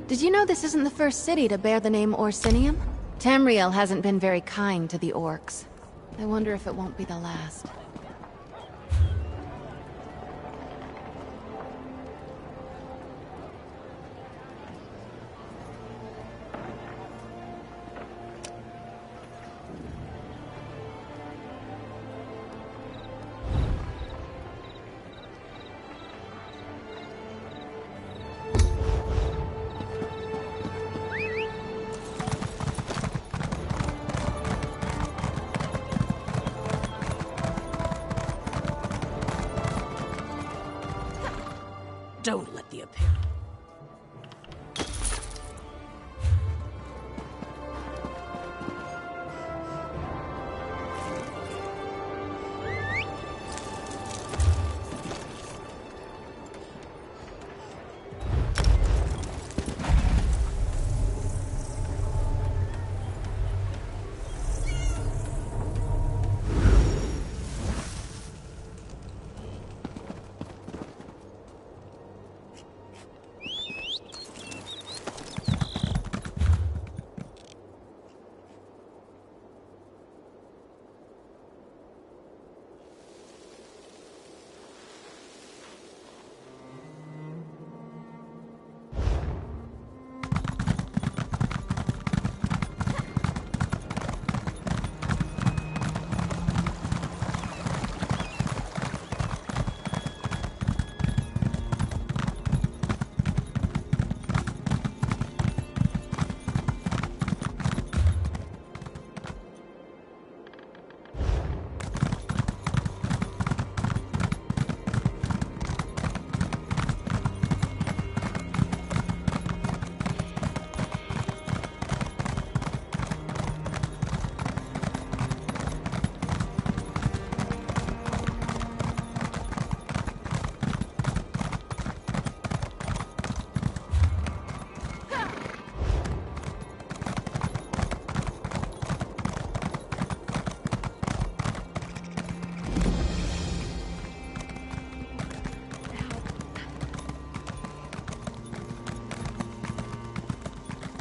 Did you know this isn't the first city to bear the name Orsinium? Tamriel hasn't been very kind to the orcs. I wonder if it won't be the last. Don't let the appearance.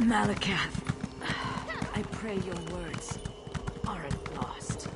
Malakath, I pray your words aren't lost.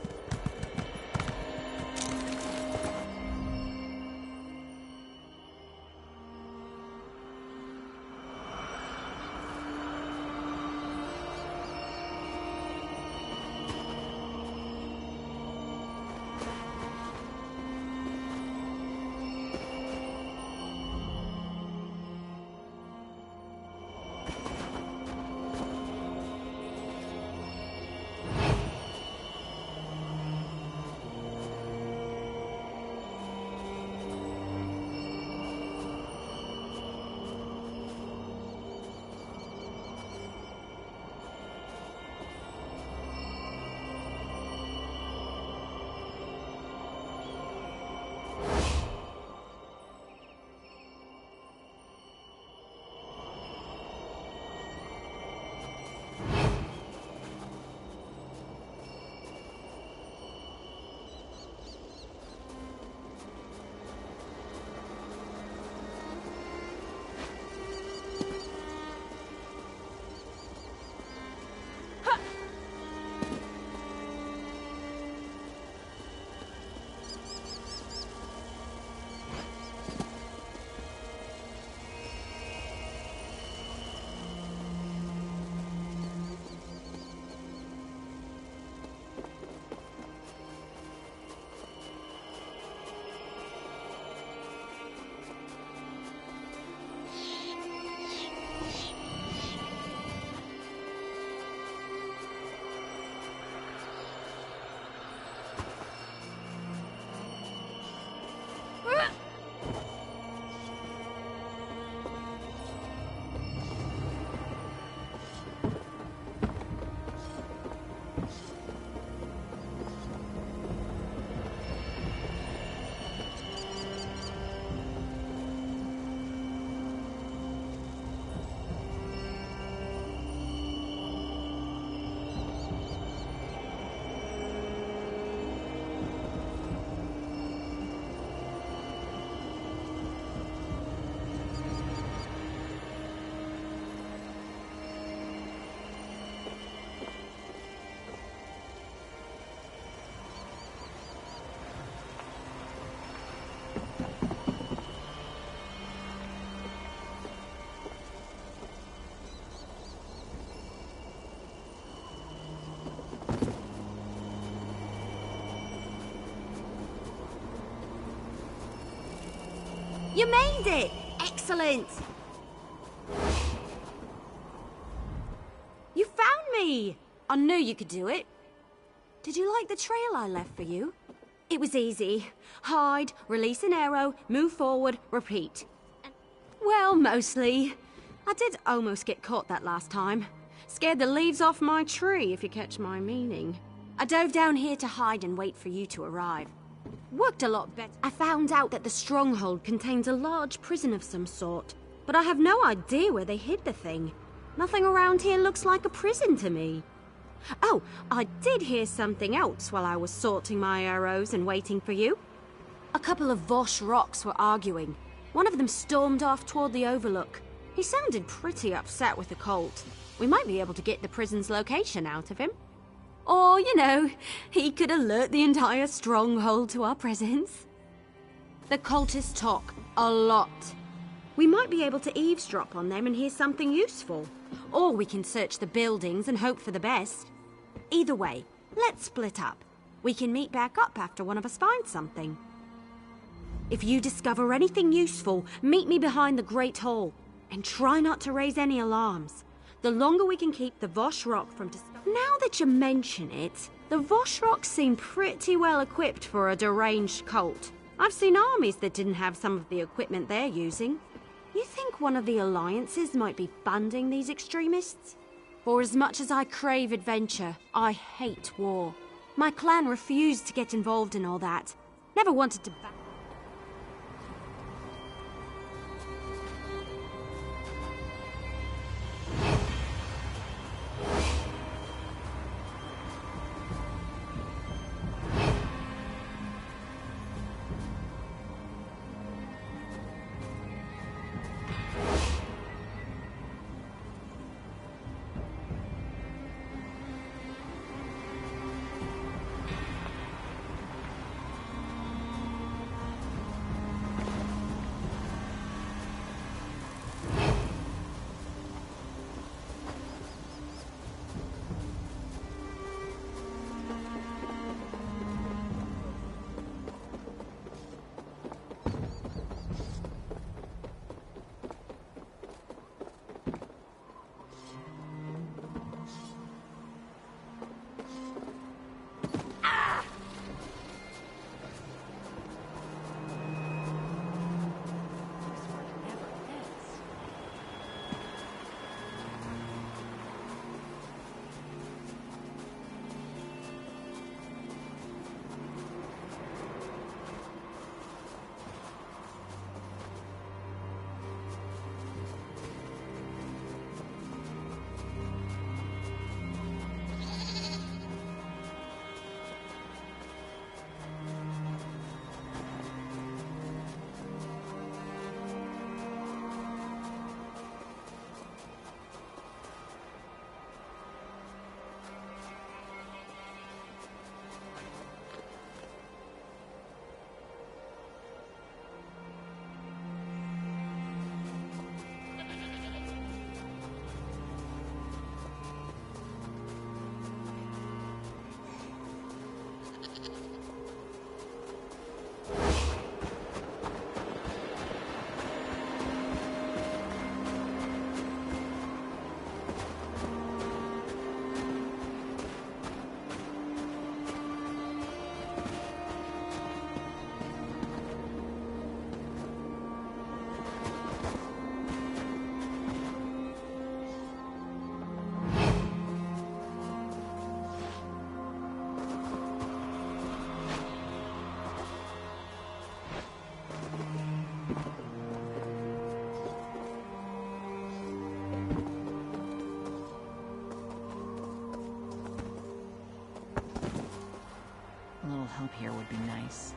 You made it! Excellent! You found me! I knew you could do it. Did you like the trail I left for you? It was easy. Hide, release an arrow, move forward, repeat. Well, mostly. I did almost get caught that last time. Scared the leaves off my tree, if you catch my meaning. I dove down here to hide and wait for you to arrive. Worked a lot better. I found out that the stronghold contains a large prison of some sort, but I have no idea where they hid the thing. Nothing around here looks like a prison to me. Oh, I did hear something else while I was sorting my arrows and waiting for you. A couple of Vosh rocks were arguing. One of them stormed off toward the overlook. He sounded pretty upset with the cult. We might be able to get the prison's location out of him. Or, you know, he could alert the entire stronghold to our presence. The cultists talk a lot. We might be able to eavesdrop on them and hear something useful. Or we can search the buildings and hope for the best. Either way, let's split up. We can meet back up after one of us finds something. If you discover anything useful, meet me behind the Great Hall. And try not to raise any alarms. The longer we can keep the Vosh Rock from... Now that you mention it, the Vosh Rocks seem pretty well equipped for a deranged cult. I've seen armies that didn't have some of the equipment they're using. You think one of the alliances might be funding these extremists? For as much as I crave adventure, I hate war. My clan refused to get involved in all that. Never wanted to... Help here would be nice.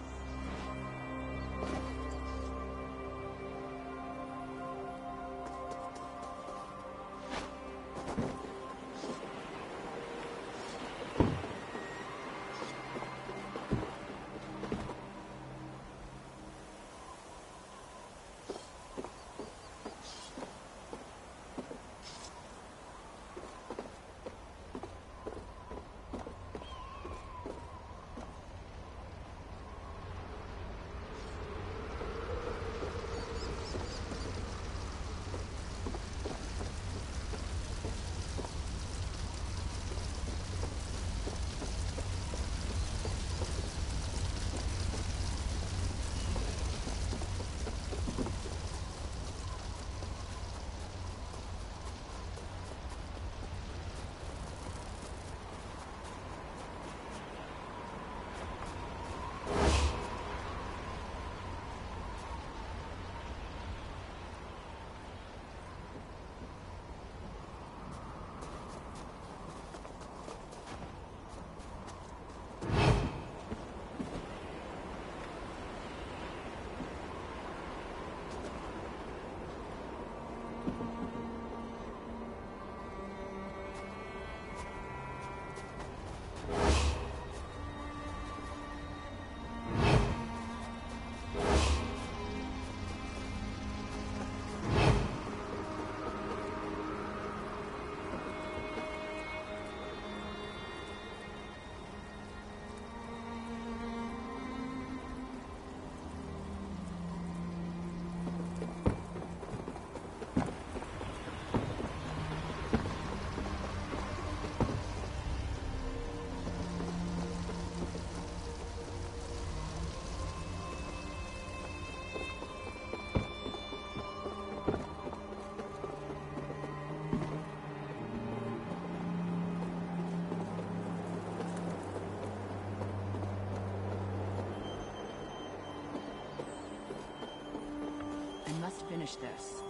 finish this.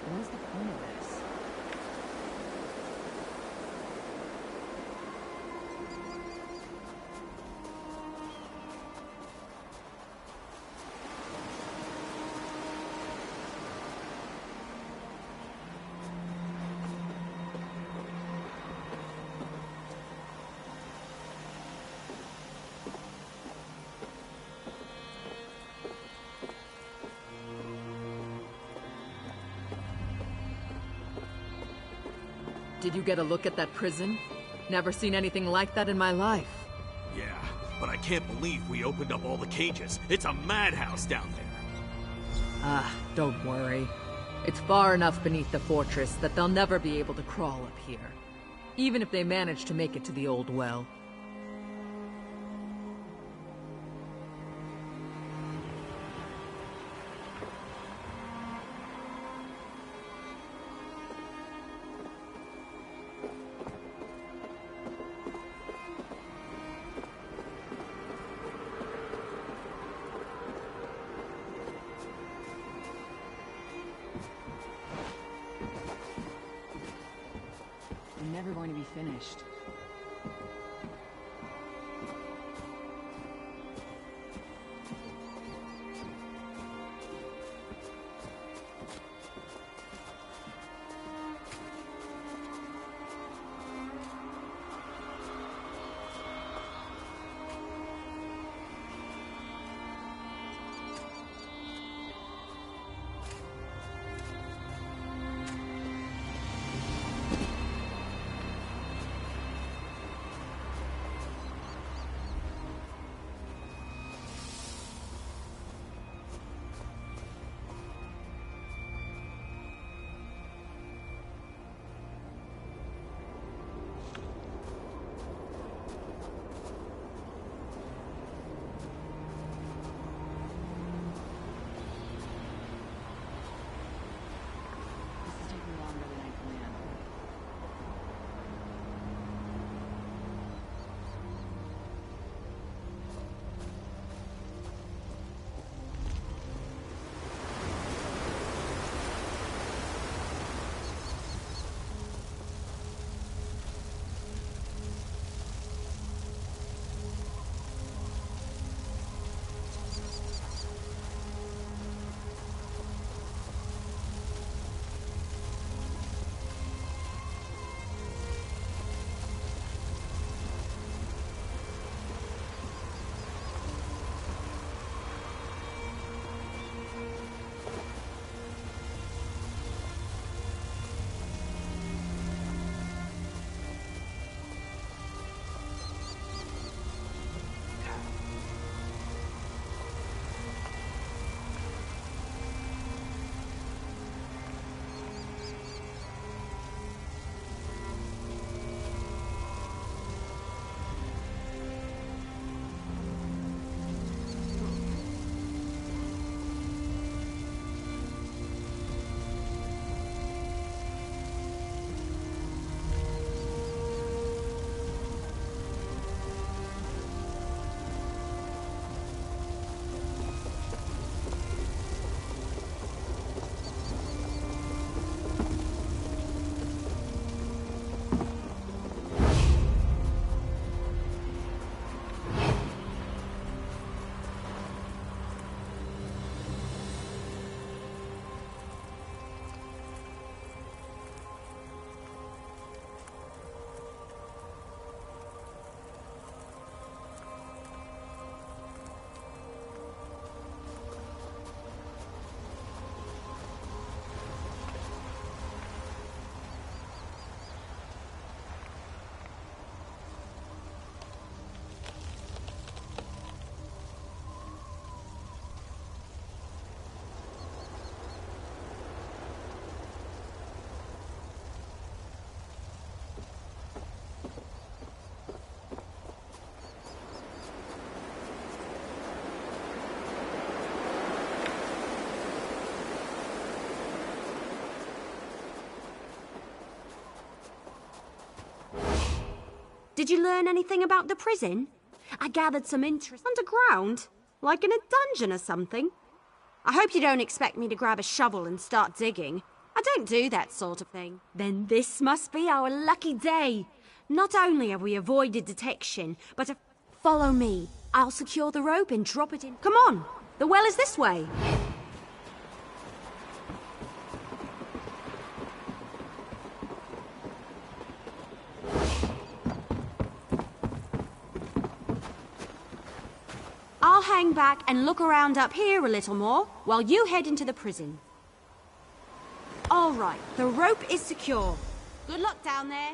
What is the point of this? Did you get a look at that prison? Never seen anything like that in my life. Yeah, but I can't believe we opened up all the cages. It's a madhouse down there. Ah, don't worry. It's far enough beneath the fortress that they'll never be able to crawl up here. Even if they manage to make it to the old well. They're never going to be finished. Did you learn anything about the prison? I gathered some interest underground, like in a dungeon or something. I hope you don't expect me to grab a shovel and start digging. I don't do that sort of thing. Then this must be our lucky day. Not only have we avoided detection, but if... Follow me. I'll secure the rope and drop it in. Come on, the well is this way. I'll hang back and look around up here a little more while you head into the prison. All right, the rope is secure. Good luck down there.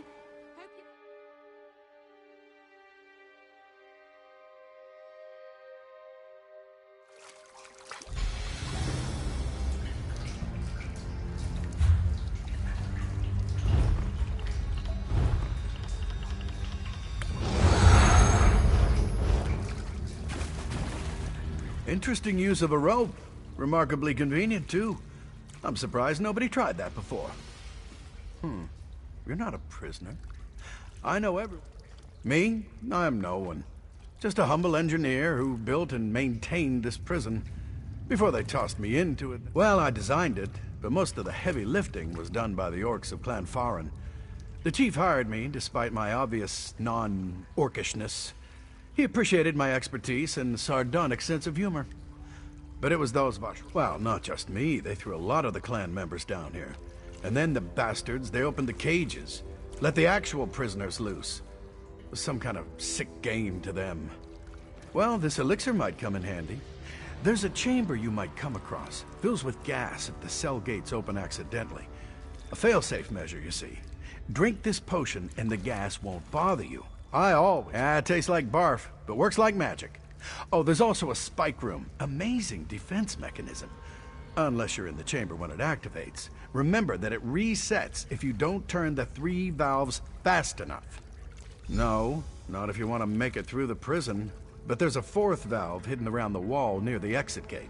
Interesting use of a rope. Remarkably convenient, too. I'm surprised nobody tried that before. You're not a prisoner. I know everyone. Me? I'm no one. Just a humble engineer who built and maintained this prison before they tossed me into it. Well, I designed it, but most of the heavy lifting was done by the orcs of Clan Farin. The chief hired me, despite my obvious non-orcishness. He appreciated my expertise and sardonic sense of humor. But it was those well, not just me. They threw a lot of the clan members down here. And then the bastards, they opened the cages, let the actual prisoners loose. It was some kind of sick game to them. Well, this elixir might come in handy. There's a chamber you might come across. Fills with gas if the cell gates open accidentally. A fail-safe measure, you see. Drink this potion and the gas won't bother you. I always... it tastes like barf, but works like magic. Oh, there's also a spike room. Amazing defense mechanism. Unless you're in the chamber when it activates. Remember that it resets if you don't turn the 3 valves fast enough. No, not if you want to make it through the prison. But there's a 4th valve hidden around the wall near the exit gate.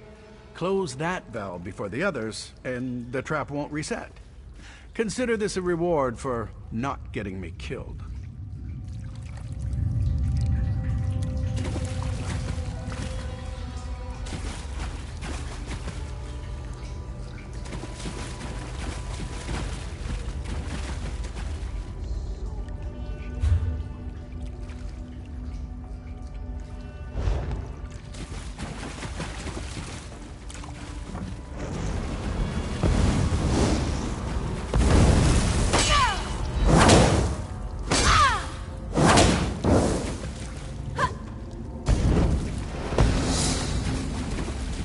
Close that valve before the others, and the trap won't reset. Consider this a reward for not getting me killed.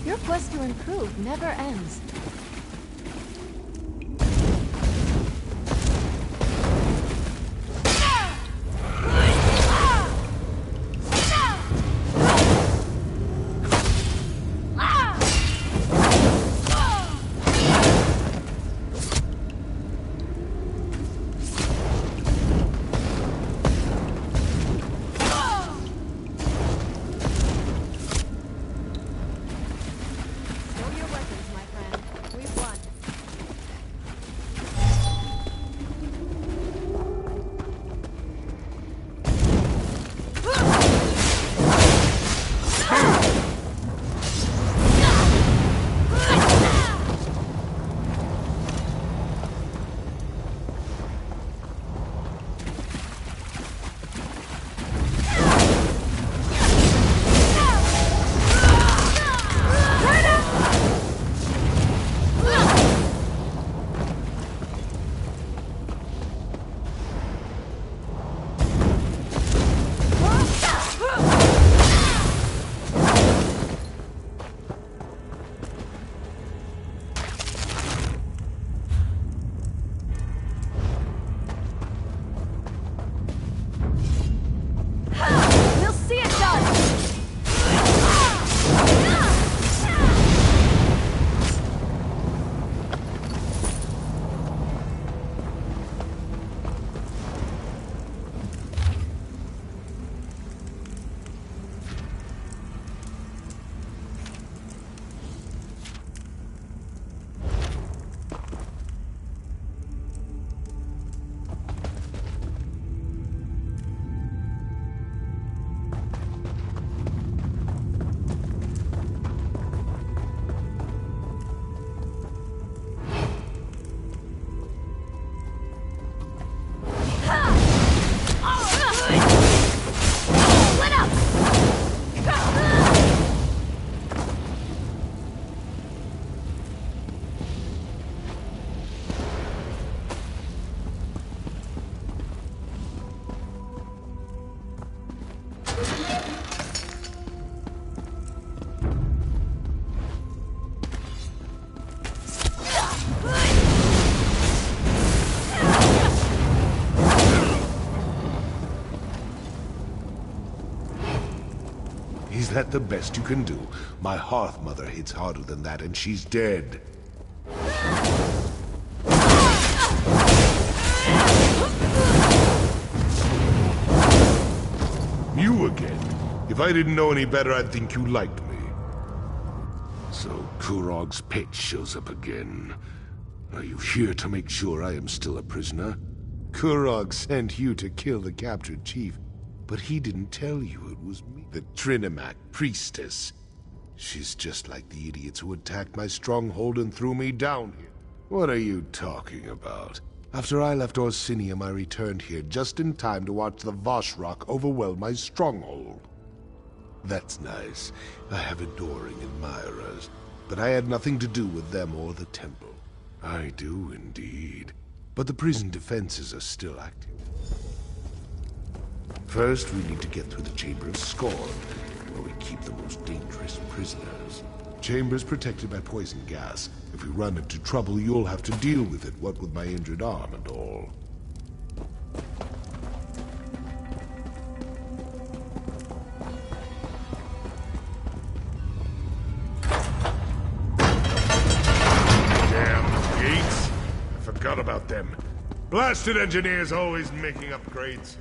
Your quest to improve never ends. Stow your weapons, my friend. Is that the best you can do? My Hearth Mother hits harder than that, and she's dead. You again? If I didn't know any better, I'd think you liked me. So Kurog's pet shows up again. Are you here to make sure I am still a prisoner? Kurog sent you to kill the captured chief, but he didn't tell you it was me, the Trinimac priestess. She's just like the idiots who attacked my stronghold and threw me down here. What are you talking about? After I left Orsinium, I returned here just in time to watch the Voshrock overwhelm my stronghold. That's nice. I have adoring admirers, but I had nothing to do with them or the temple. I do indeed. But the prison defenses are still active. First, we need to get through the Chamber of Scorn, where we keep the most dangerous prisoners. Chamber's protected by poison gas. If we run into trouble, you'll have to deal with it, what with my injured arm and all. Damn gates! I forgot about them. Blasted engineers always making upgrades.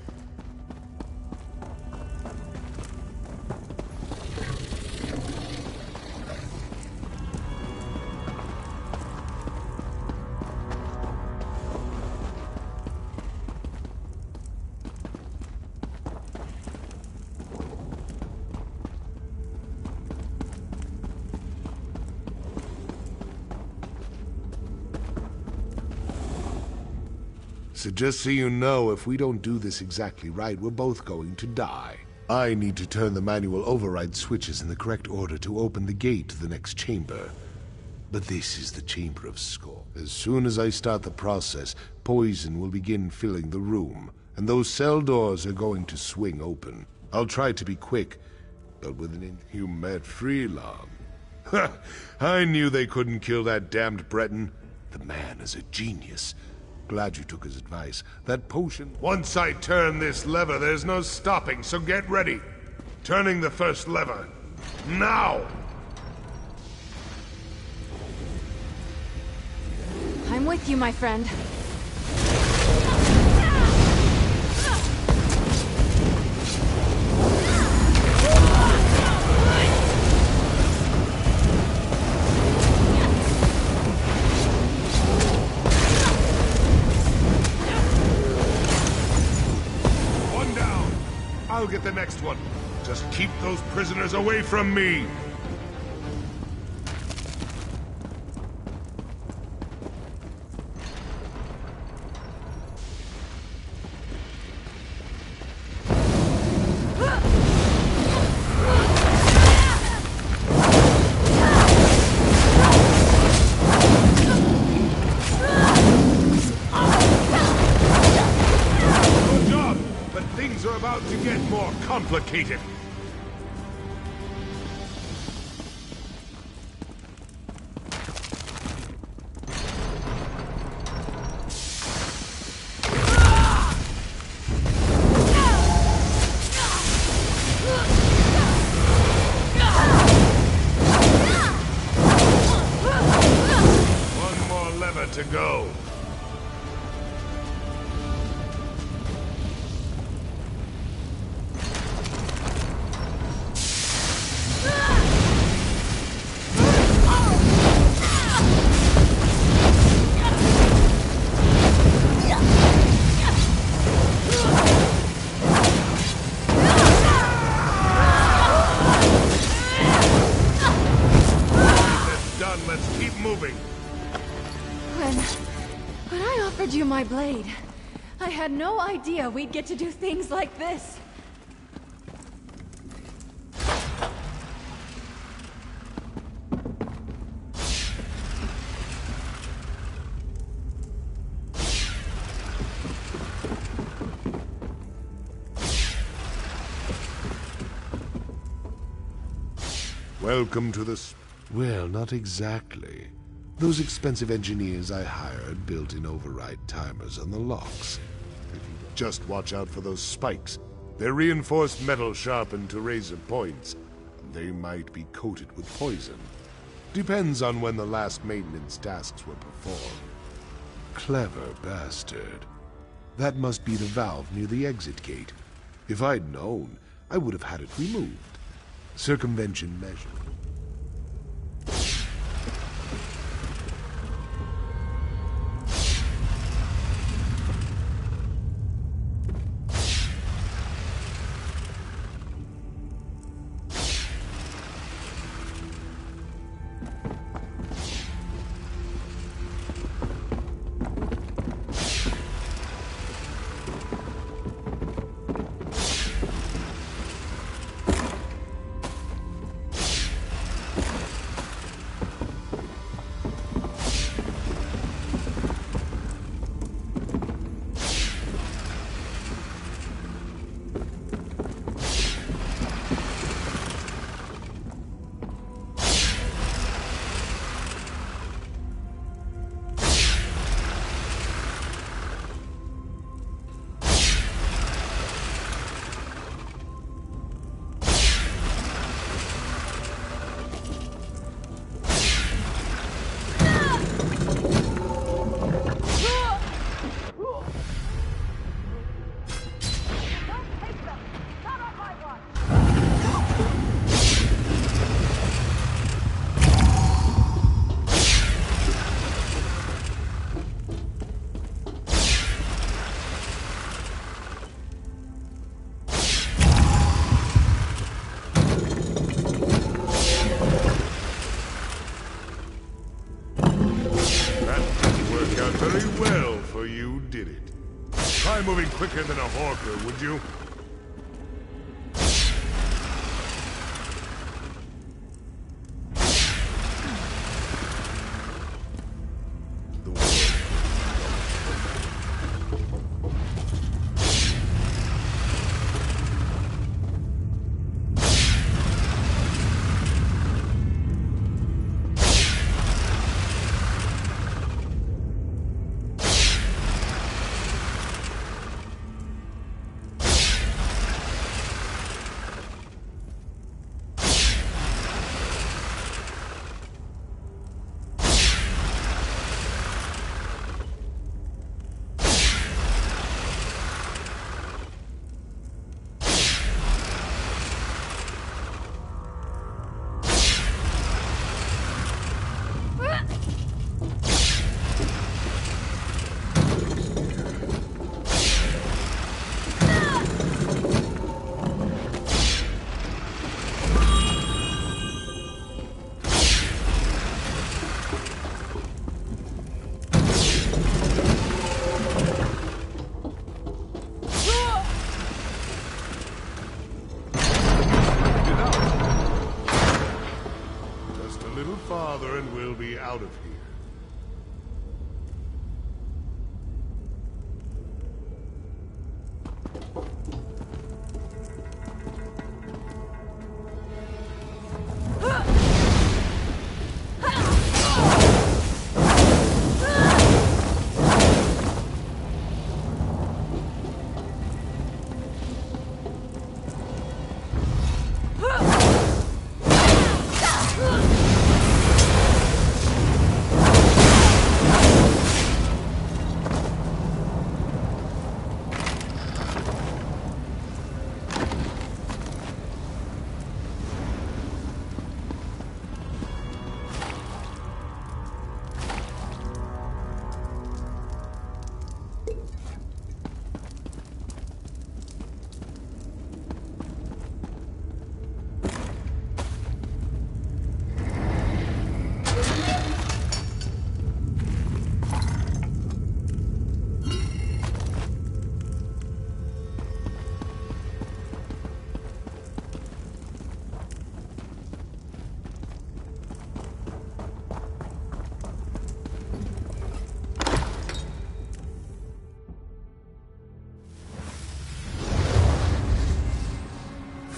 So just so you know, if we don't do this exactly right, we're both going to die. I need to turn the manual override switches in the correct order to open the gate to the next chamber. But this is the Chamber of Scorn. As soon as I start the process, poison will begin filling the room, and those cell doors are going to swing open. I'll try to be quick, but with an inhuman Freelon. Ha! I knew they couldn't kill that damned Breton. The man is a genius. Glad you took his advice. That potion... Once I turn this lever, there's no stopping, so get ready. Turning the first lever. Now! I'm with you, my friend. I'll get the next one. Just keep those prisoners away from me! To get more complicated. One more lever to go. Let's keep moving. When I offered you my blade, I had no idea we'd get to do things like this. Welcome to the... Well, not exactly. Those expensive engineers I hired built in override timers on the locks. If you just watch out for those spikes. They're reinforced metal sharpened to razor points. they might be coated with poison. Depends on when the last maintenance tasks were performed. Clever bastard. That must be the valve near the exit gate. If I'd known, I would have had it removed. Circumvention measure. Try moving quicker than a hawker, would you? And we'll be out of here.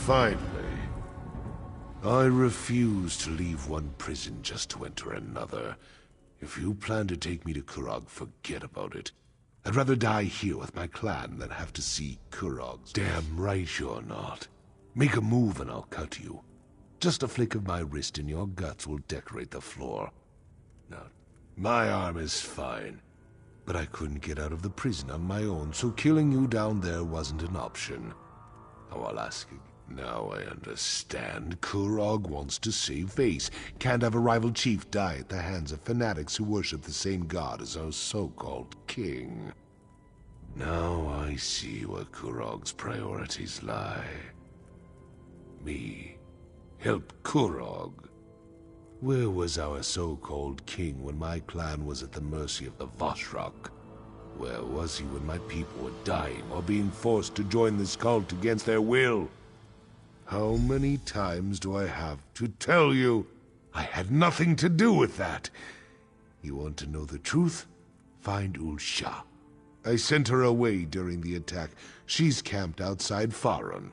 Finally. I refuse to leave one prison just to enter another. If you plan to take me to Kurog, forget about it. I'd rather die here with my clan than have to see Kurog's. Damn right you're not. Make a move and I'll cut you. Just a flick of my wrist and your guts will decorate the floor. Now, my arm is fine, but I couldn't get out of the prison on my own, so killing you down there wasn't an option. Now I'll ask you. Now I understand. Kurog wants to save face. Can't have a rival chief die at the hands of fanatics who worship the same god as our so-called king. Now I see where Kurog's priorities lie. Me. Help Kurog. Where was our so-called king when my clan was at the mercy of the Voshrok? Where was he when my people were dying or being forced to join this cult against their will? How many times do I have to tell you? I had nothing to do with that. You want to know the truth? Find Ulsha. I sent her away during the attack. She's camped outside Farron.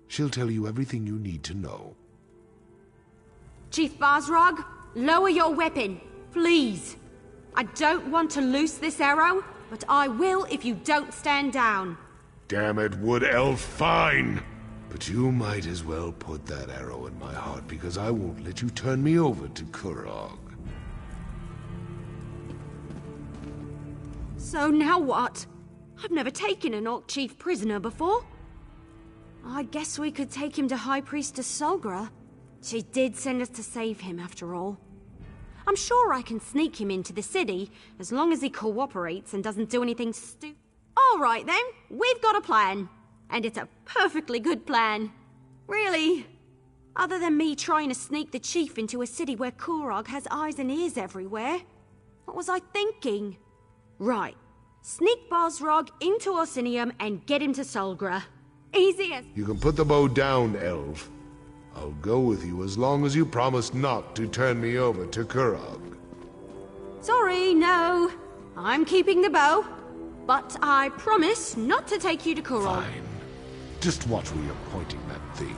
She'll tell you everything you need to know. Chief Basrog, lower your weapon, please. I don't want to loose this arrow, but I will if you don't stand down. Damn it, Wood Elf, fine! But you might as well put that arrow in my heart, because I won't let you turn me over to Kurog. So now what? I've never taken an Orc Chief prisoner before. I guess we could take him to High Priestess Solgra. She did send us to save him, after all. I'm sure I can sneak him into the city, as long as he cooperates and doesn't do anything stupid. All right then, we've got a plan. And it's a perfectly good plan. Really. Other than me trying to sneak the chief into a city where Kurog has eyes and ears everywhere. What was I thinking? Right. Sneak Basrog into Orsinium and get him to Solgra. Easy as... You can put the bow down, Elf. I'll go with you as long as you promise not to turn me over to Kurog. Sorry, no. I'm keeping the bow. But I promise not to take you to Kurog. Fine. Just watch where you're pointing that thing.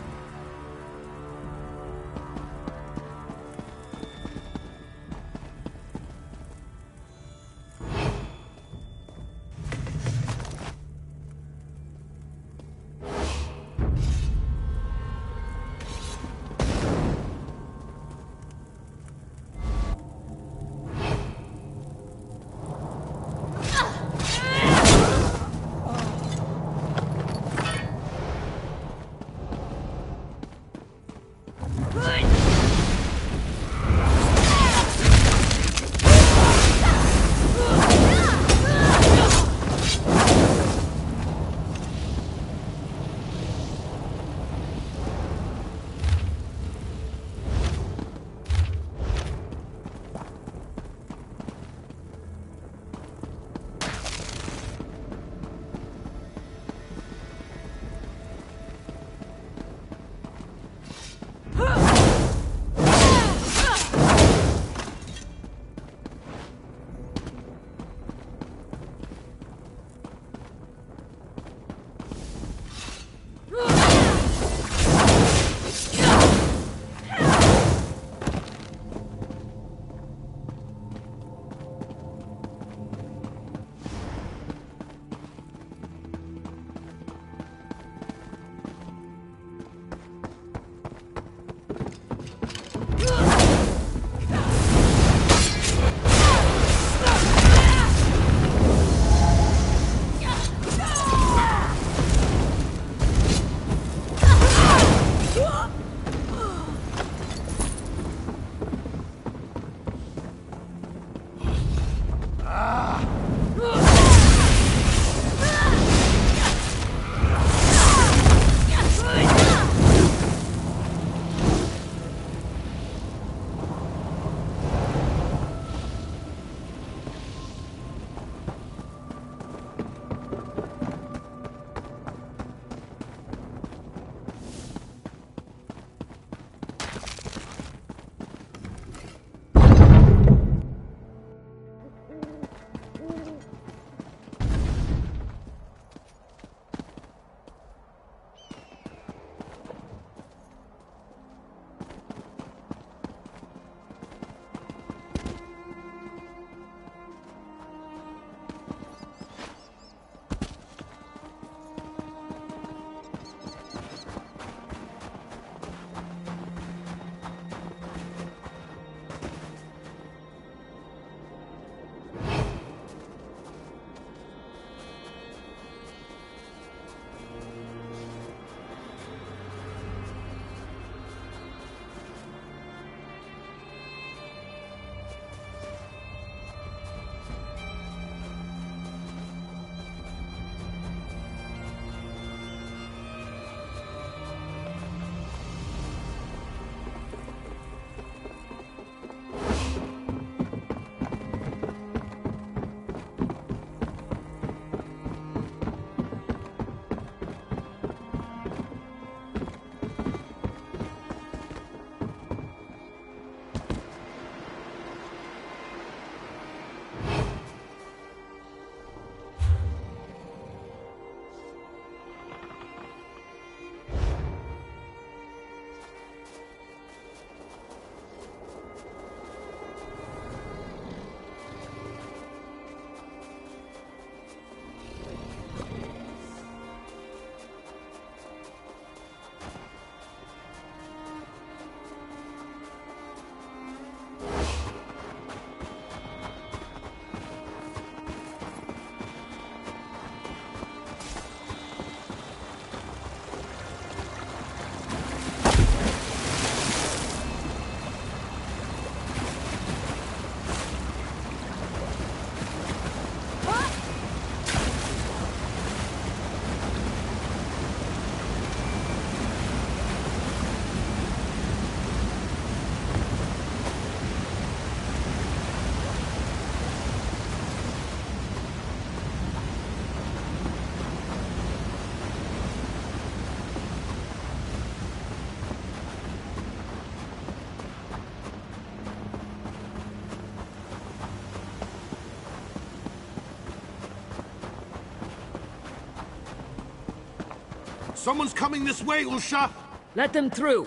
Someone's coming this way, Usha! Let them through.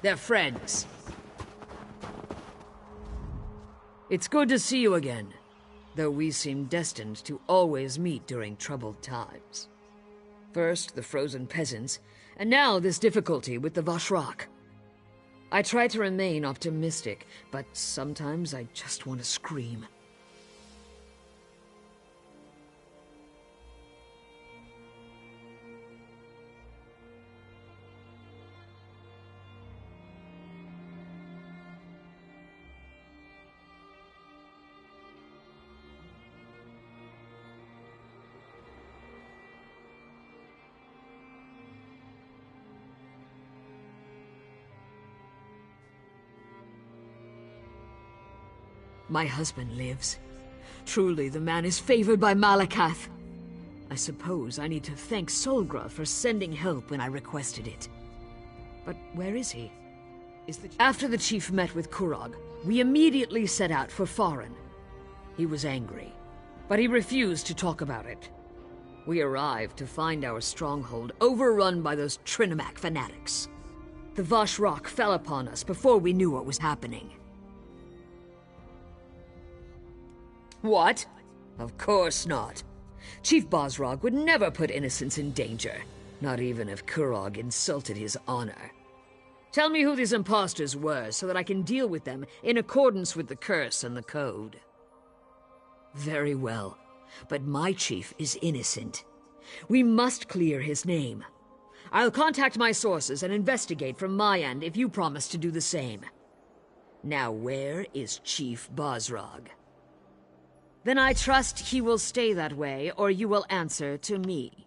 They're friends. It's good to see you again, though we seem destined to always meet during troubled times. First, the frozen peasants, and now this difficulty with the Vashrak. I try to remain optimistic, but sometimes I just want to scream. My husband lives. Truly, the man is favored by Malakath. I suppose I need to thank Solgra for sending help when I requested it. But where is he? After the chief met with Kurog, we immediately set out for Faran. He was angry, but he refused to talk about it. We arrived to find our stronghold overrun by those Trinimac fanatics. The Vashrak fell upon us before we knew what was happening. What? Of course not. Chief Bosrog would never put innocents in danger, not even if Kurog insulted his honor. Tell me who these imposters were so that I can deal with them in accordance with the curse and the code. Very well, but my chief is innocent. We must clear his name. I'll contact my sources and investigate from my end if you promise to do the same. Now where is Chief Bosrog? Then I trust he will stay that way, or you will answer to me.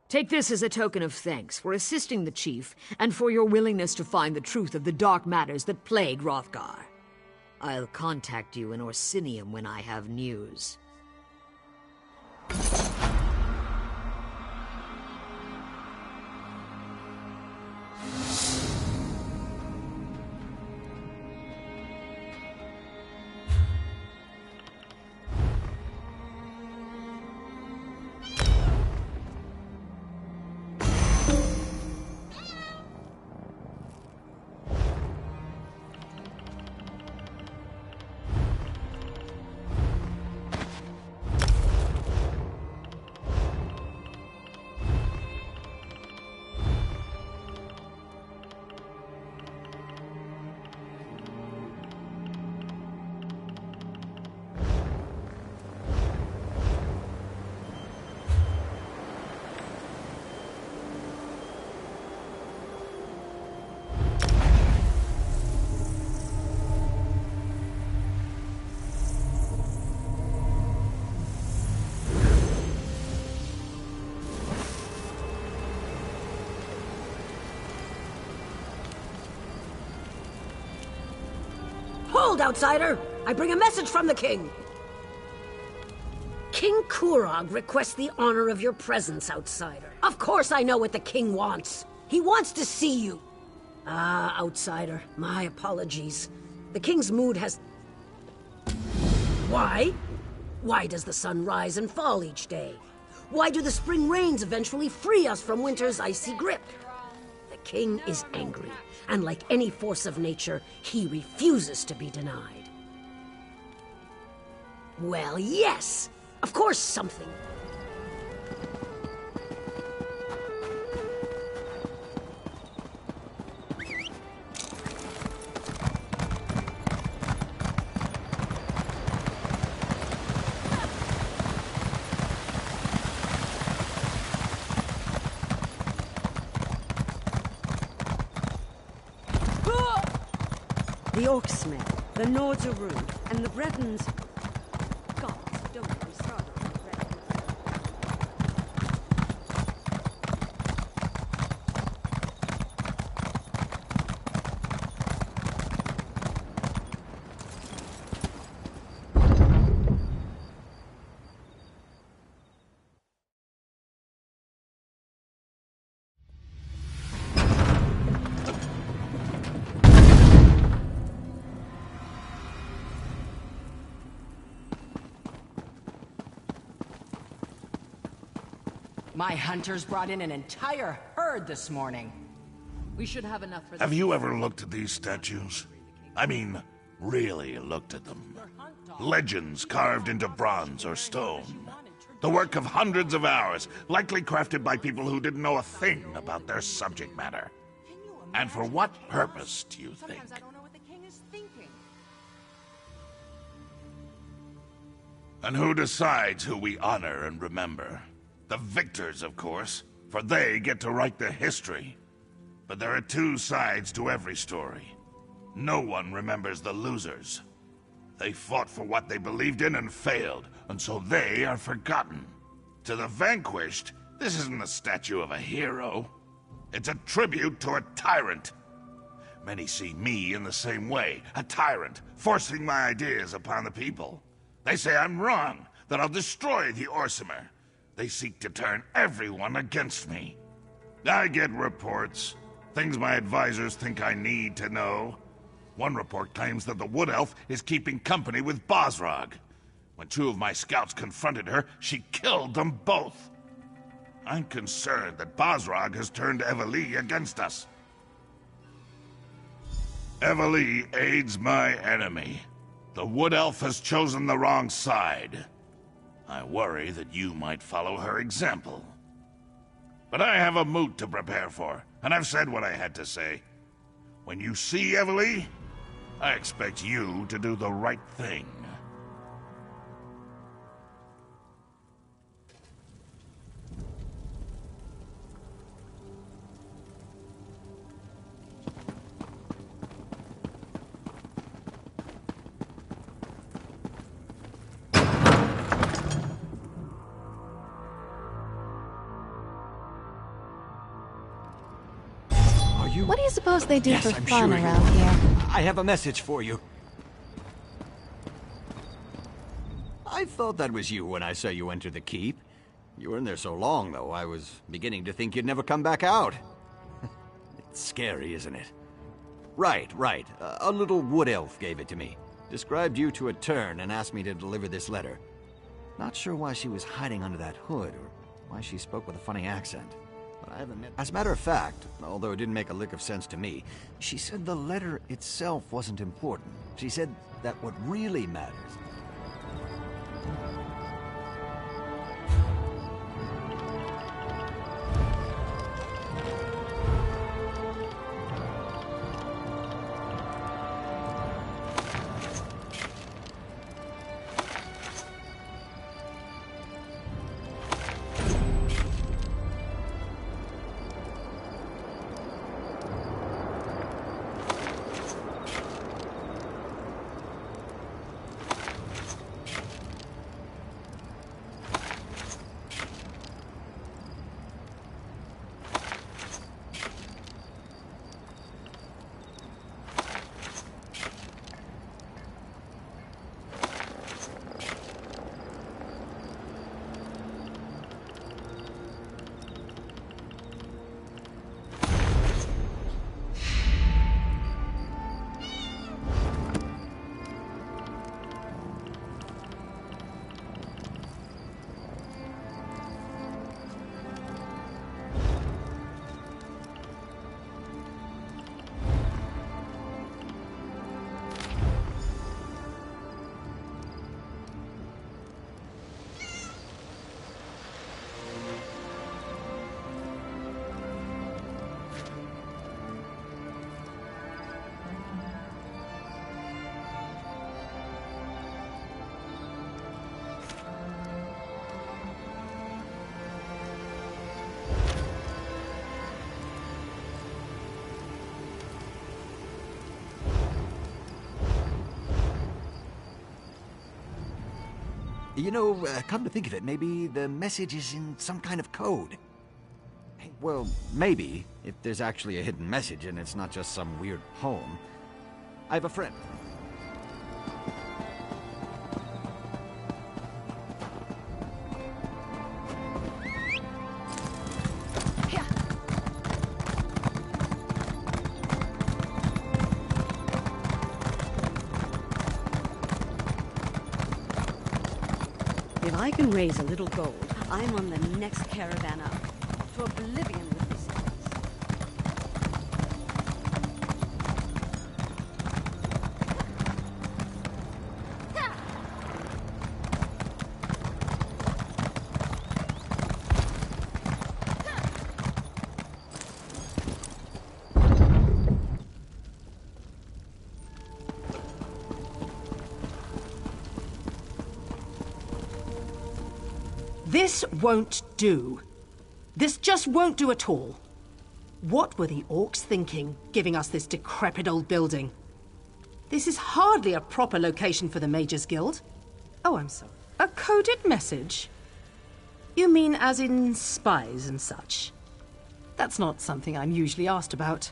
Take this as a token of thanks for assisting the chief, and for your willingness to find the truth of the dark matters that plague Hrothgar. I'll contact you in Orsinium when I have news. Hold, outsider! I bring a message from the king! King Kurog requests the honor of your presence, outsider. Of course I know what the king wants. He wants to see you. Ah, outsider, my apologies. The king's mood has... Why? Why does the sun rise and fall each day? Why do the spring rains eventually free us from winter's icy grip? The king is angry, and like any force of nature, he refuses to be denied. Well, yes! Of course something... The Orcsmith, the Nordsarun, and the Bretons... God, don't get me started on the Bretons. My hunters brought in an entire herd absurd this morning. We should have enough for Have you ever looked at these statues? I mean, really looked at them. Legends carved into bronze or stone. The work of hundreds of hours, likely crafted by people who didn't know a thing about their subject matter. And for what purpose, do you think? And who decides who we honor and remember? The victors, of course, for they get to write the history. But there are two sides to every story. No one remembers the losers. They fought for what they believed in and failed, and so they are forgotten. To the vanquished, this isn't a statue of a hero. It's a tribute to a tyrant. Many see me in the same way, a tyrant, forcing my ideas upon the people. They say I'm wrong, that I'll destroy the Orsimer. They seek to turn everyone against me. I get reports, things my advisors think I need to know. One report claims that the Wood Elf is keeping company with Bosrog. When two of my scouts confronted her, she killed them both. I'm concerned that Bosrog has turned Eveli against us. Eveli aids my enemy. The Wood Elf has chosen the wrong side. I worry that you might follow her example. But I have a moot to prepare for, and I've said what I had to say. When you see Eveli, I expect you to do the right thing. What do you suppose they do Yes, for I'm fun sure you around are. here? I have a message for you. I thought that was you when I saw you enter the keep. You were in there so long, though, I was beginning to think you'd never come back out. It's scary, isn't it? Right. A little wood elf gave it to me. Described you to a turn and asked me to deliver this letter. Not sure why she was hiding under that hood, or why she spoke with a funny accent. But I haven't met... As a matter of fact, although it didn't make a lick of sense to me, she said the letter itself wasn't important. She said that what really matters... You know, come to think of it, maybe the message is in some kind of code. Well, maybe, if there's actually a hidden message and it's not just some weird poem. I have a friend. If I can raise a little gold, I'm on the next caravan up. To oblivion with this. This won't do. This just won't do at all. What were the orcs thinking, giving us this decrepit old building? This is hardly a proper location for the Mages Guild. Oh, I'm sorry. A coded message? You mean as in spies and such? That's not something I'm usually asked about.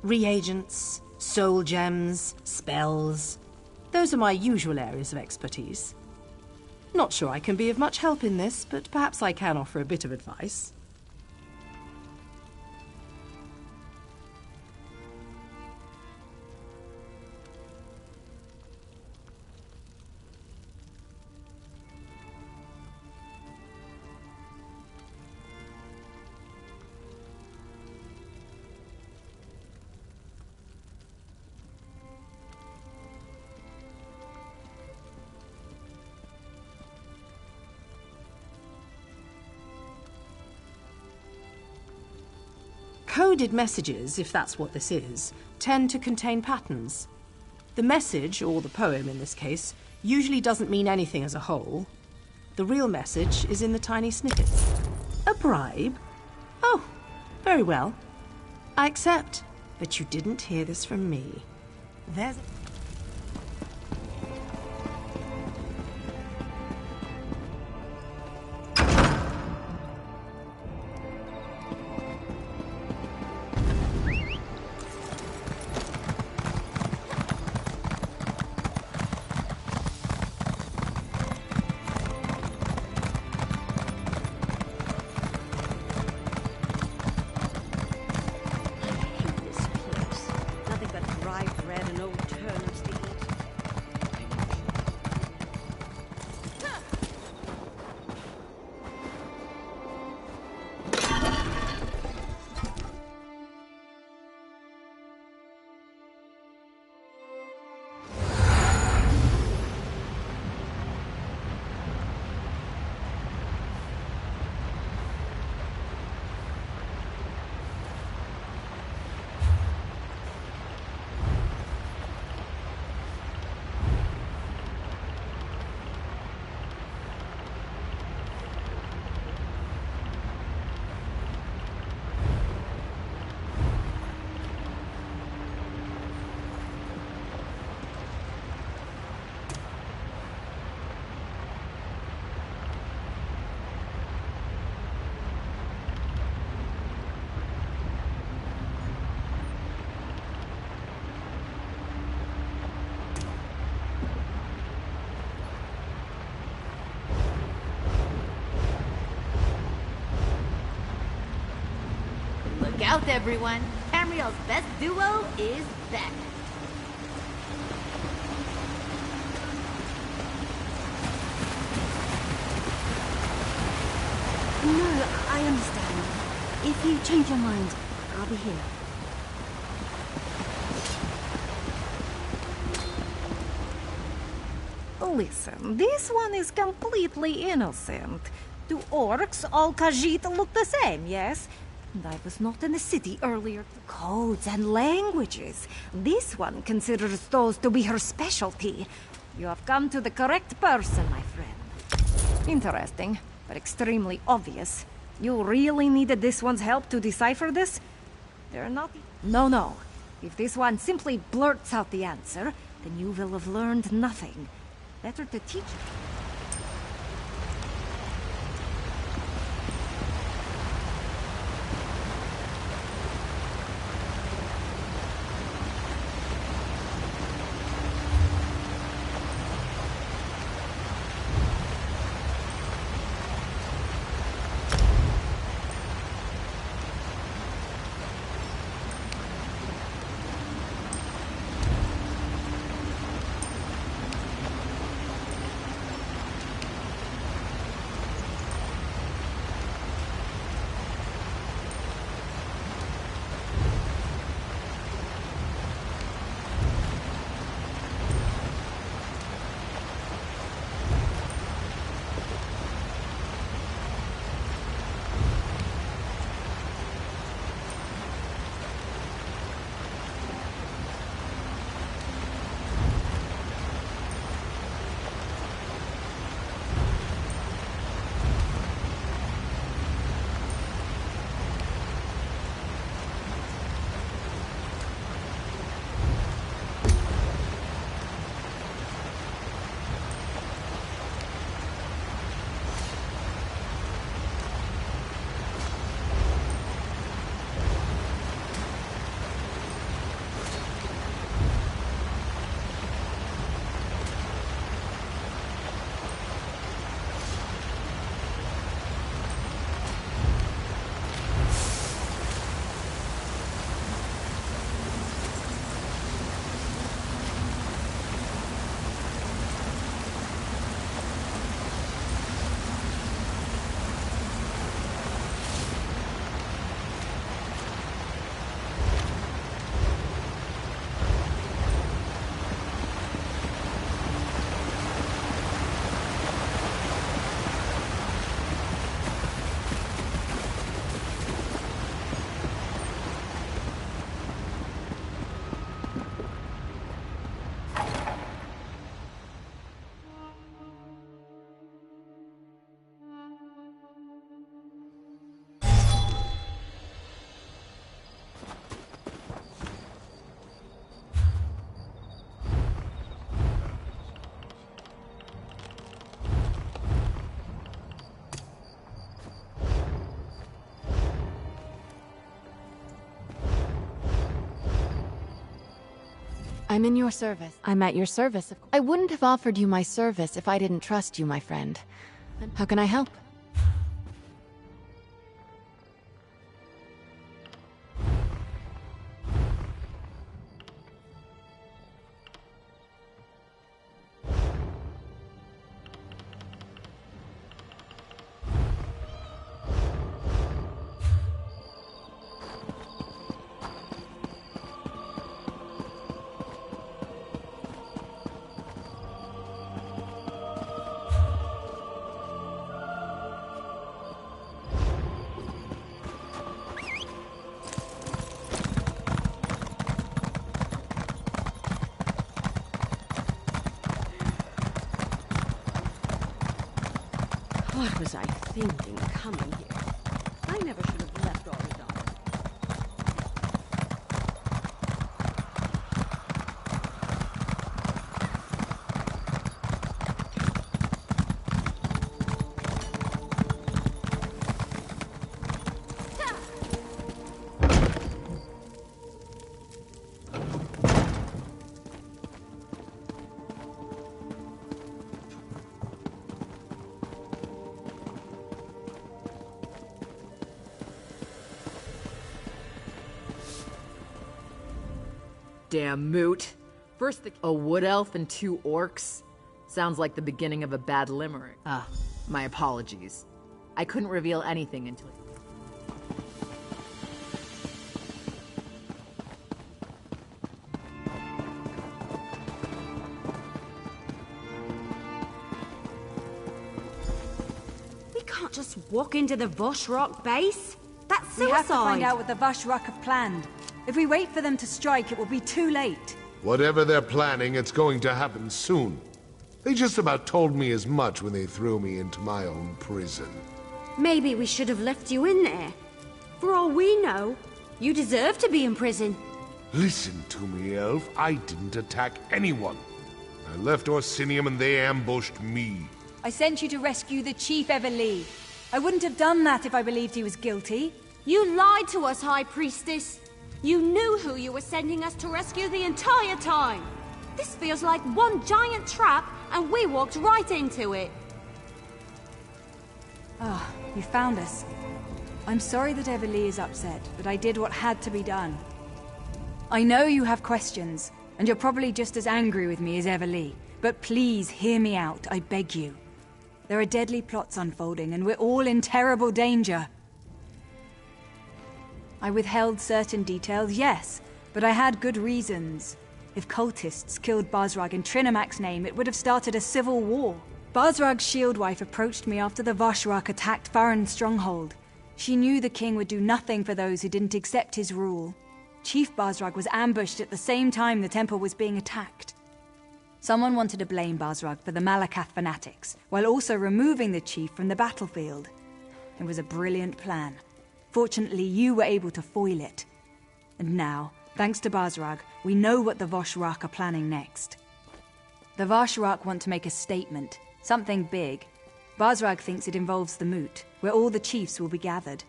Reagents, soul gems, spells. Those are my usual areas of expertise. Not sure I can be of much help in this, but perhaps I can offer a bit of advice. Coded messages, if that's what this is, tend to contain patterns. The message, or the poem in this case, usually doesn't mean anything as a whole. The real message is in the tiny snippets. A bribe? Oh, very well. I accept, but you didn't hear this from me. There's... Look out, everyone. Tamriel's best duo is back. No, I understand. If you change your mind, I'll be here. Listen, this one is completely innocent. To orcs, all Khajiit look the same, yes? And I was not in the city earlier. Codes and languages. This one considers those to be her specialty. You have come to the correct person, my friend. Interesting, but extremely obvious. You really needed this one's help to decipher this? They're not... No. If this one simply blurts out the answer, then you will have learned nothing. Better to teach... I'm in your service. I'm at your service. I wouldn't have offered you my service if I didn't trust you, my friend. How can I help? What was I thinking coming here? I never should have left all the dogs. Damn moot. First a wood elf and 2 orcs? Sounds like the beginning of a bad limerick. My apologies. I couldn't reveal anything until... We can't just walk into the Voshrock base. That's suicide. We have to find out what the Voshrock have planned. If we wait for them to strike, it will be too late. Whatever they're planning, it's going to happen soon. They just about told me as much when they threw me into my own prison. Maybe we should have left you in there. For all we know, you deserve to be in prison. Listen to me, Elf. I didn't attack anyone. I left Orsinium and they ambushed me. I sent you to rescue the Chief Everlee. I wouldn't have done that if I believed he was guilty. You lied to us, High Priestess. You knew who you were sending us to rescue the entire time. This feels like one giant trap, and we walked right into it. Ah, you found us. I'm sorry that Everlee is upset, but I did what had to be done. I know you have questions, and you're probably just as angry with me as Everlee, but please hear me out, I beg you. There are deadly plots unfolding, and we're all in terrible danger. I withheld certain details, yes, but I had good reasons. If cultists killed Basrag in Trinamac's name, it would have started a civil war. Basrag's Shieldwife approached me after the Voshrak attacked Farron's stronghold. She knew the king would do nothing for those who didn't accept his rule. Chief Basrag was ambushed at the same time the temple was being attacked. Someone wanted to blame Basrag for the Malakath fanatics, while also removing the chief from the battlefield. It was a brilliant plan. Fortunately, you were able to foil it. And now, thanks to Basrag, we know what the Voshrak are planning next. The Voshrak want to make a statement, something big. Basrag thinks it involves the Moot, where all the chiefs will be gathered.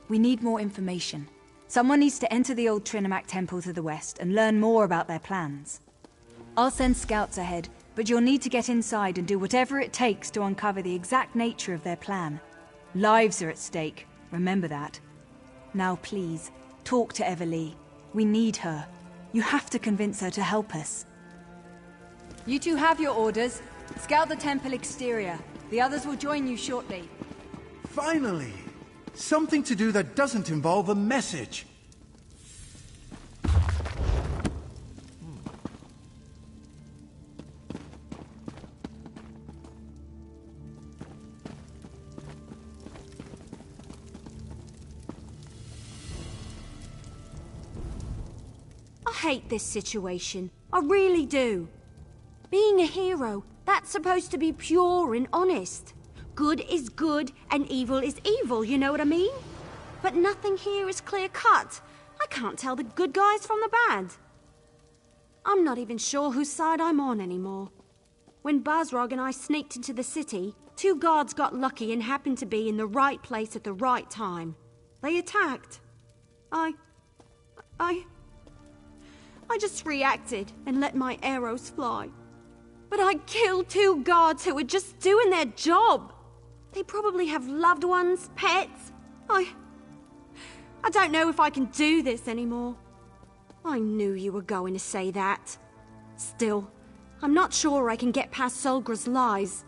We need more information. Someone needs to enter the old Trinamac temple to the west and learn more about their plans. I'll send scouts ahead, but you'll need to get inside and do whatever it takes to uncover the exact nature of their plan. Lives are at stake. Remember that. Now please, talk to Everlee. We need her. You have to convince her to help us. You two have your orders. Scout the temple exterior. The others will join you shortly. Finally! Something to do that doesn't involve a message. I hate this situation. I really do. Being a hero, that's supposed to be pure and honest. Good is good and evil is evil, you know what I mean? But nothing here is clear-cut. I can't tell the good guys from the bad. I'm not even sure whose side I'm on anymore. When Basrog and I sneaked into the city, 2 guards got lucky and happened to be in the right place at the right I just reacted and let my arrows fly. But I killed 2 guards who were just doing their job. They probably have loved ones, pets. I don't know if I can do this anymore. I knew you were going to say that. Still, I'm not sure I can get past Solgra's lies.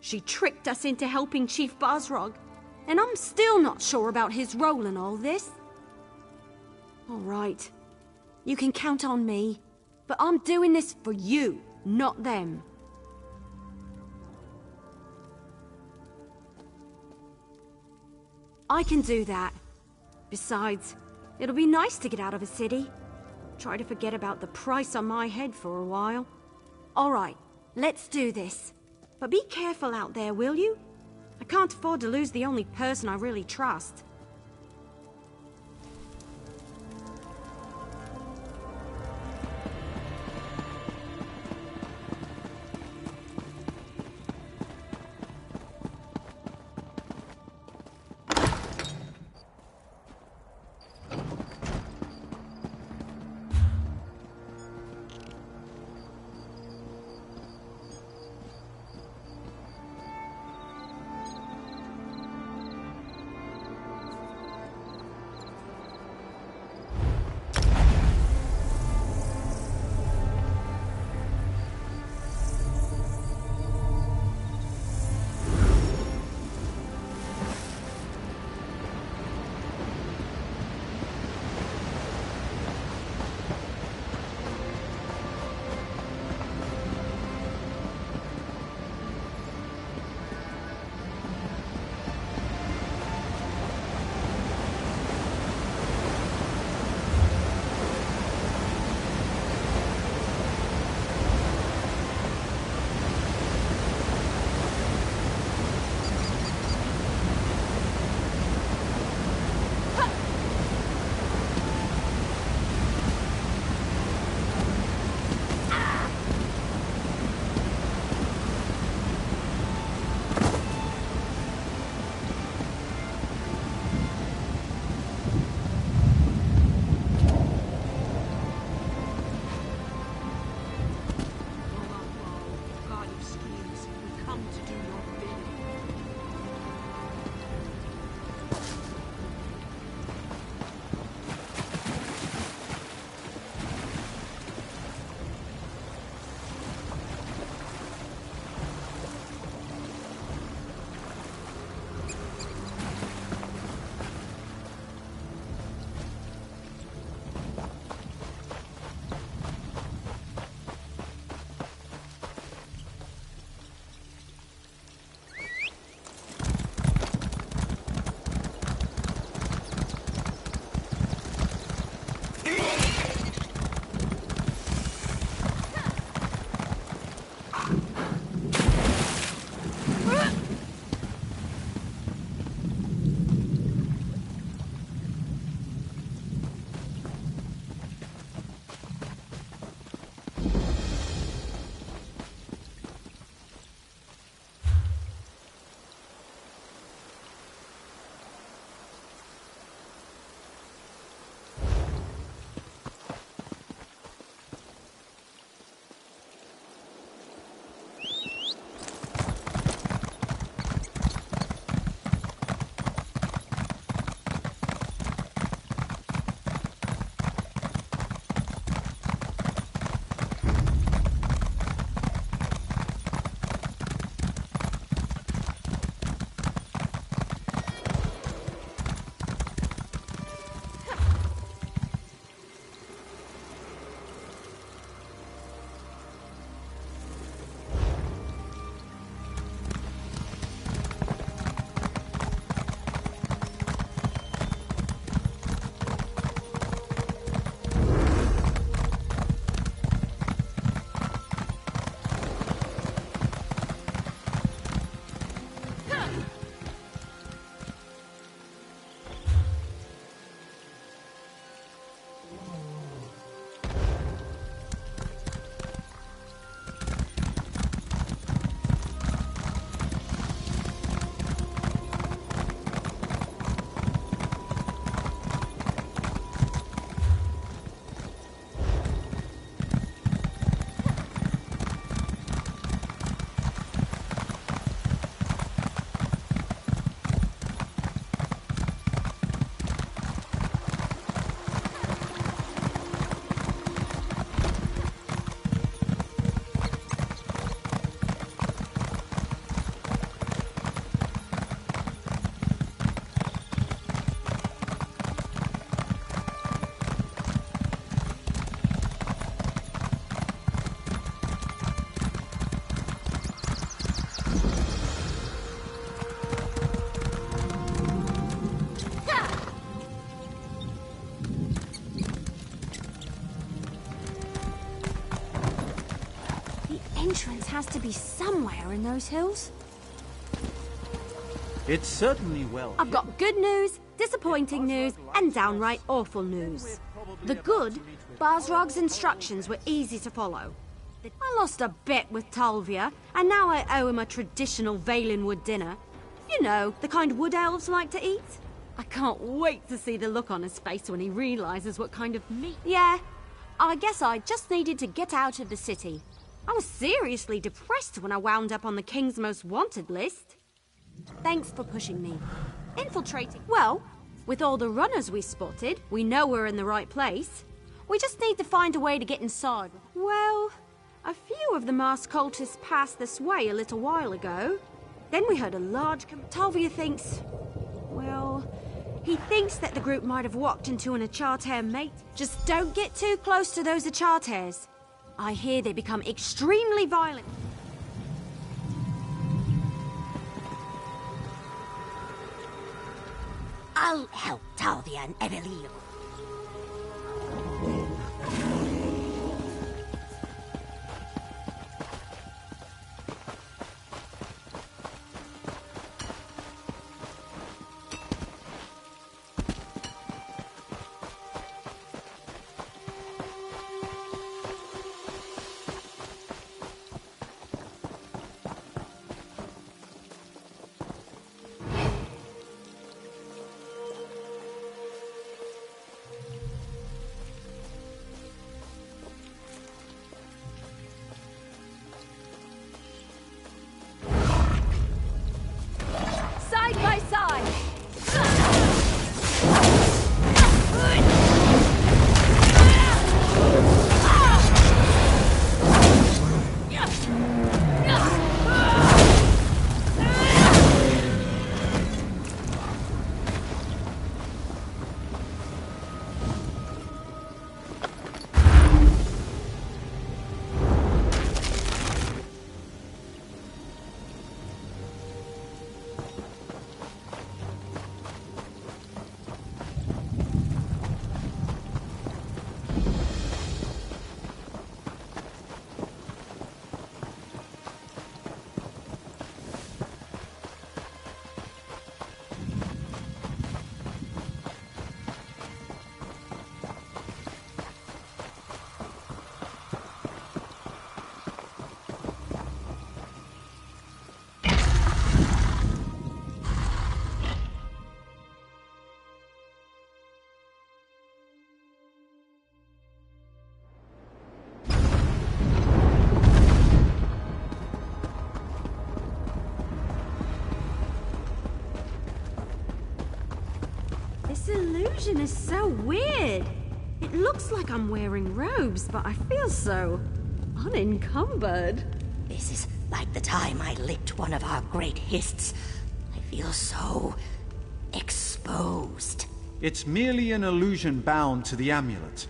She tricked us into helping Chief Bosrog, and I'm still not sure about his role in all this. All right, you can count on me, but I'm doing this for you, not them. I can do that. Besides, it'll be nice to get out of a city. Try to forget about the price on my head for a while. All right, let's do this. But be careful out there, will you? I can't afford to lose the only person I really trust. entrance has to be somewhere in those hills. It's certainly well. I've got good news, disappointing news, and downright awful news. The good, Basrog's instructions were easy to follow. I lost a bet with Talvia, and now I owe him a traditional Valenwood dinner. You know, the kind wood elves like to eat. I can't wait to see the look on his face when he realizes what kind of meat... Yeah, I guess I just needed to get out of the city. I was seriously depressed when I wound up on the King's Most Wanted list. Thanks for pushing me. Infiltrating... Well, with all the runners we spotted, we know we're in the right place. We just need to find a way to get inside. Well, a few of the masked cultists passed this way a little while ago. Then we heard a large... Talvia thinks... Well, he thinks that the group might have walked into an Achartair mate. Just don't get too close to those Achartairs. I hear they become extremely violent. I'll help Talvia and Evelio. This illusion is so weird. It looks like I'm wearing robes, but I feel so unencumbered. This is like the time I licked one of our great hists. I feel so exposed. It's merely an illusion bound to the amulet.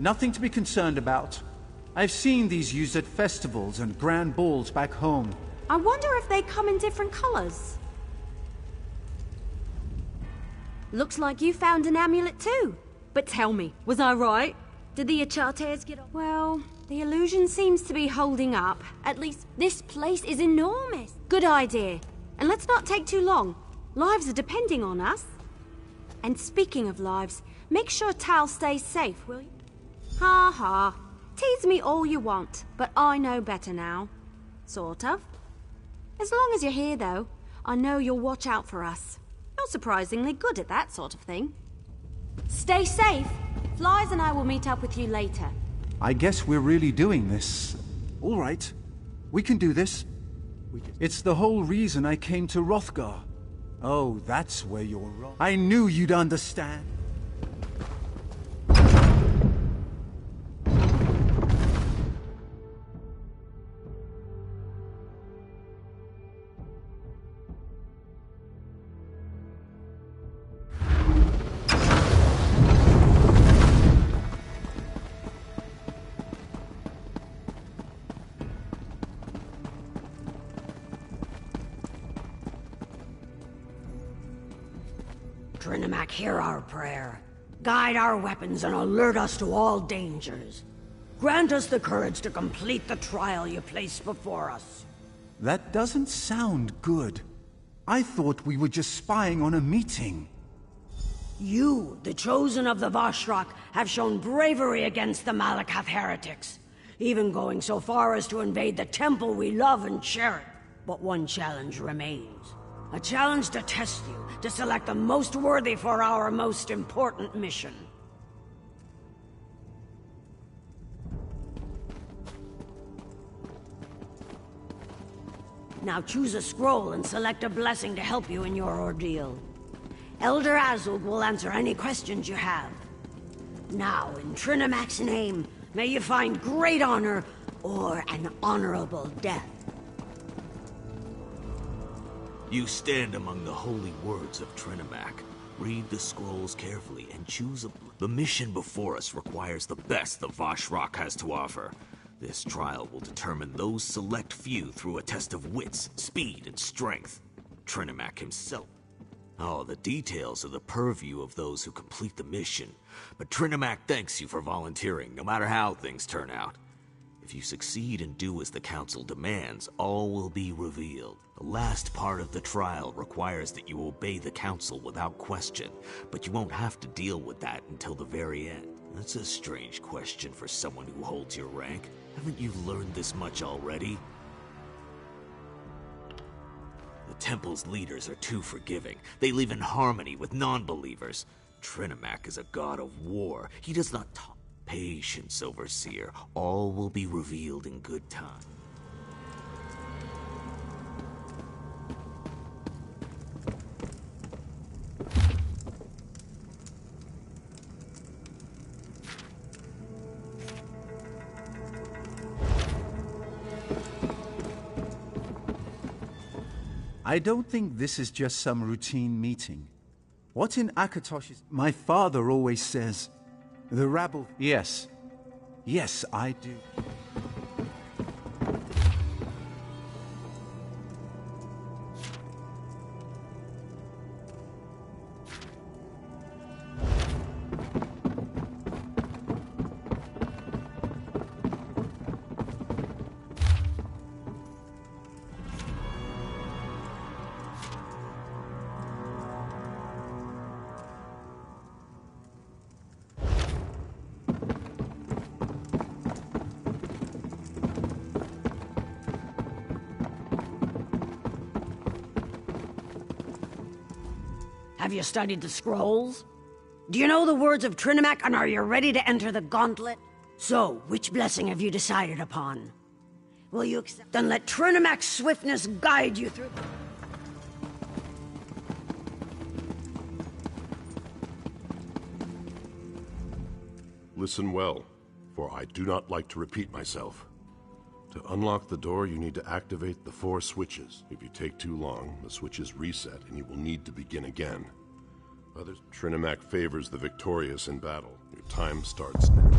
Nothing to be concerned about. I've seen these used at festivals and grand balls back home. I wonder if they come in different colors. Looks like you found an amulet too. But tell me, was I right? Did the Achartairs get on? Well, the illusion seems to be holding up. At least this place is enormous. Good idea. And let's not take too long. Lives are depending on us. And speaking of lives, make sure Tal stays safe, will you? Ha ha. Tease me all you want, but I know better now. Sort of. As long as you're here, though, I know you'll watch out for us. You're surprisingly good at that sort of thing. Stay safe. Flies and I will meet up with you later. I guess we're really doing this. All right. We can do this. It's the whole reason I came to Hrothgar. Oh, that's where you're wrong. I knew you'd understand. Drinamak, hear our prayer. Guide our weapons and alert us to all dangers. Grant us the courage to complete the trial you place before us. That doesn't sound good. I thought we were just spying on a meeting. You, the chosen of the Vashrak, have shown bravery against the Malakath heretics, even going so far as to invade the temple we love and cherish. But one challenge remains. A challenge to test you, to select the most worthy for our most important mission. Now choose a scroll and select a blessing to help you in your ordeal. Elder Azug will answer any questions you have. Now, in Trinamac's name, may you find great honor or an honorable death. You stand among the holy words of Trinamac. Read the scrolls carefully and choose a... The mission before us requires the best the Vashrak has to offer. This trial will determine those select few through a test of wits, speed, and strength. Trinamac himself. Oh, the details are the purview of those who complete the mission. But Trinamac thanks you for volunteering, no matter how things turn out. If you succeed and do as the Council demands, all will be revealed. The last part of the trial requires that you obey the Council without question, but you won't have to deal with that until the very end. That's a strange question for someone who holds your rank. Haven't you learned this much already? The Temple's leaders are too forgiving. They live in harmony with non-believers. Trinamac is a god of war. He does not talk. Patience, Overseer. All will be revealed in good time. I don't think this is just some routine meeting. What in Akatosh's... My father always says, the rabble... Yes. Yes, I do. Have you studied the scrolls? Do you know the words of Trinamac, and are you ready to enter the gauntlet? So, which blessing have you decided upon? Will you accept? Then let Trinamac's swiftness guide you through... Listen well, for I do not like to repeat myself. To unlock the door, you need to activate the 4 switches. If you take too long, the switches reset and you will need to begin again. Trinamac favors the victorious in battle. Your time starts now.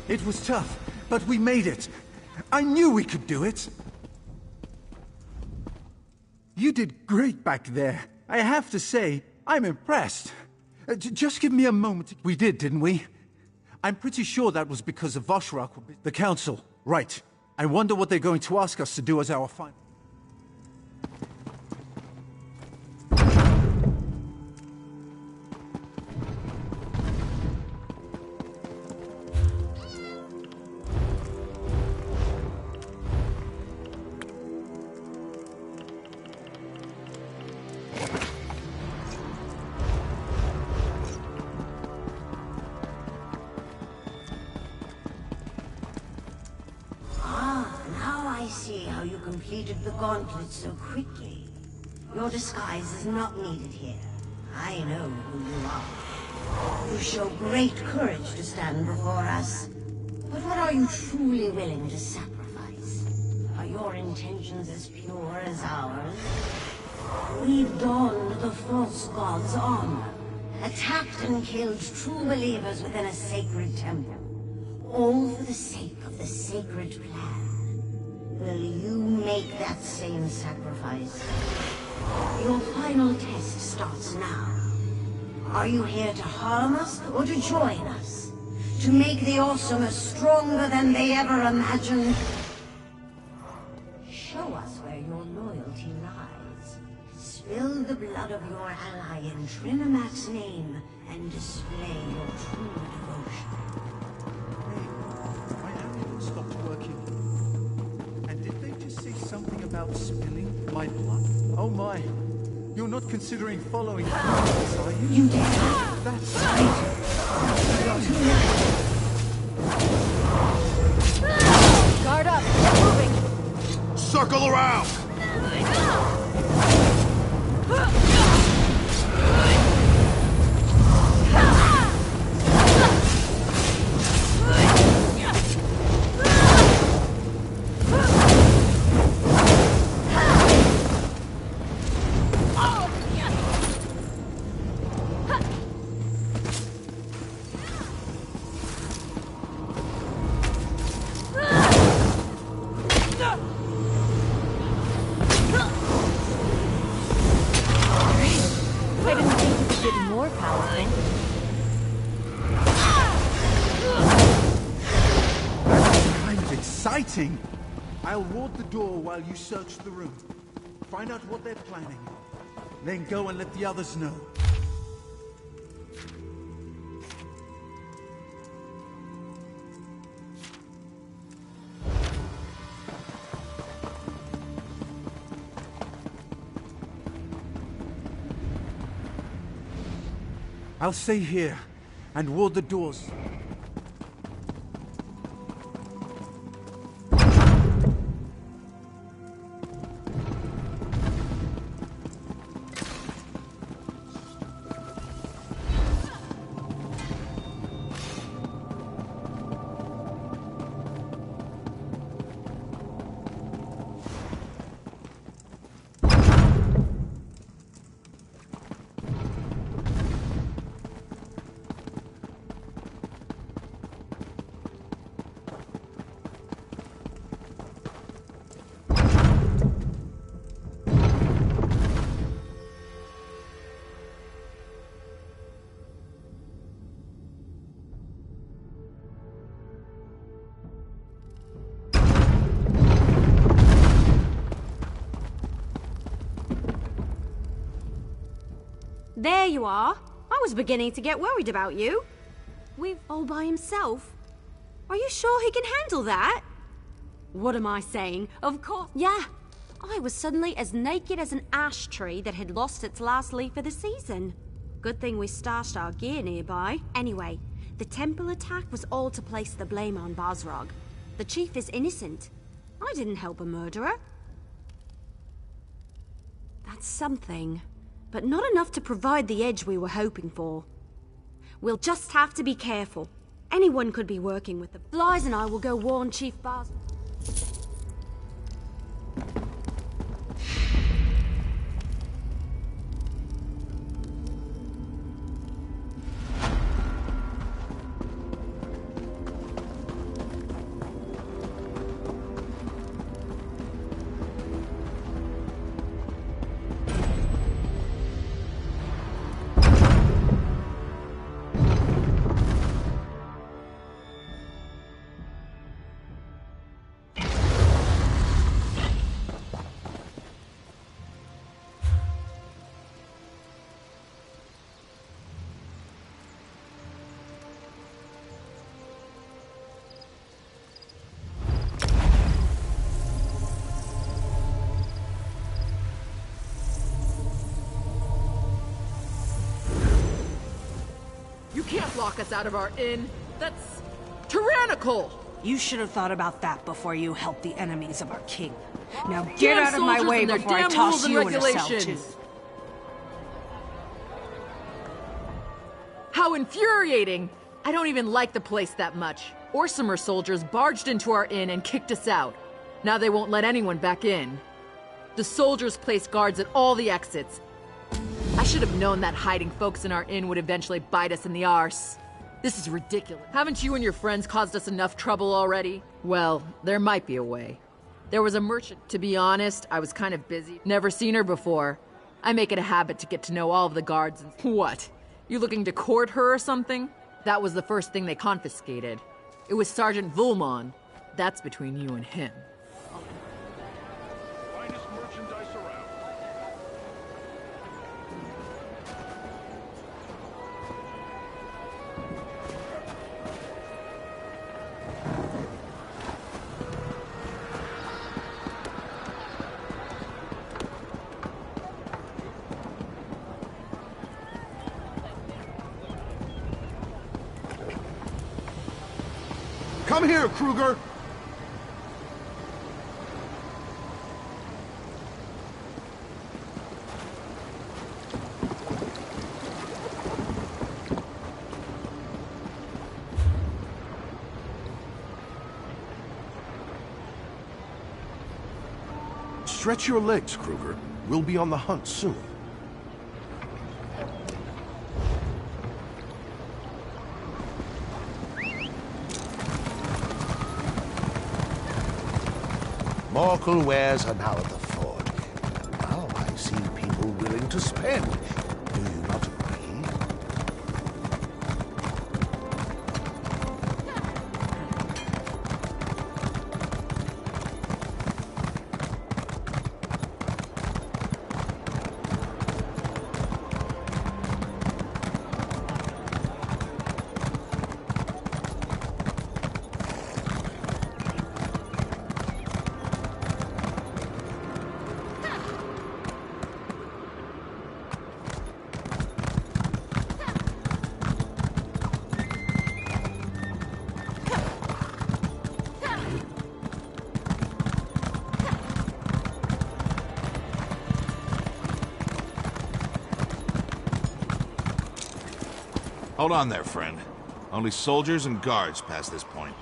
It was tough, but we made it. I knew we could do it. You did great back there. I have to say, I'm impressed. Just give me a moment. We did, didn't we? I'm pretty sure that was because of Vashrak. The Council. Right. I wonder what they're going to ask us to do as our final... Completed the gauntlet so quickly. Your disguise is not needed here. I know who you are. You show great courage to stand before us. But what are you truly willing to sacrifice? Are your intentions as pure as ours? We've donned the false god's armor, attacked and killed true believers within a sacred temple, all for the sake of the sacred plan. Will you make that same sacrifice? Your final test starts now. Are you here to harm us or to join us? To make the Awesome stronger than they ever imagined? Show us where your loyalty lies. Spill the blood of your ally in Trinamac's name and display your true devotion. My amulet stopped working. Did they just say something about spilling my blood? Oh my! You're not considering following this, are you? You did. That's right. Guard up! Get moving! Circle around! Exciting! I'll ward the door while you search the room. Find out what they're planning. Then go and let the others know. I'll stay here and ward the doors. There you are. I was beginning to get worried about you. We've all by himself. Are you sure he can handle that? What am I saying? Of course. Yeah. I was suddenly as naked as an ash tree that had lost its last leaf of the season. Good thing we stashed our gear nearby. Anyway, the temple attack was all to place the blame on Basrog. The chief is innocent. I didn't help a murderer. That's something. But not enough to provide the edge we were hoping for. We'll just have to be careful. Anyone could be working with the Flies, and I will go warn Chief Bas. lock us out of our inn. That's tyrannical! You should have thought about that before you helped the enemies of our king. Now get Damn out of my soldiers way and their before I damn toss rules and you in a cell, too. regulations. How infuriating! I don't even like the place that much. Orsimer soldiers barged into our inn and kicked us out. Now they won't let anyone back in. The soldiers placed guards at all the exits. I should have known that hiding folks in our inn would eventually bite us in the arse. This is ridiculous. Haven't you and your friends caused us enough trouble already? Well, there might be a way. There was a merchant. To be honest, I was kind of busy. Never seen her before. I make it a habit to get to know all of the guards and... What? You looking to court her or something? That was the first thing they confiscated. It was Sergeant Vulmon. That's between you and him. Finest merchandise around. Come here, Kruger! Stretch your legs, Kruger. We'll be on the hunt soon. Mortal wares are now at the ford. Now I see people willing to spend. Do you not agree? Hold on there, friend. Only soldiers and guards past this point.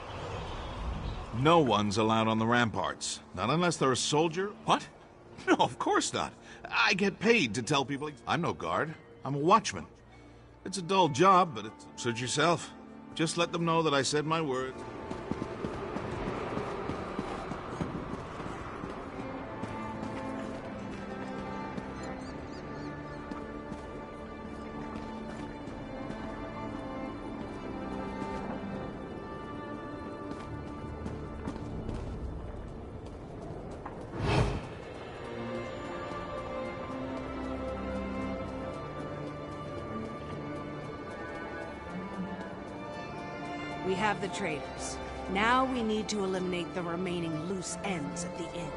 No one's allowed on the ramparts. Not unless they're a soldier. What? No, of course not. I get paid to tell people... I'm no guard. I'm a watchman. It's a dull job, but suit yourself. Just let them know that I said my word. We have the traitors. Now we need to eliminate the remaining loose ends at the inn.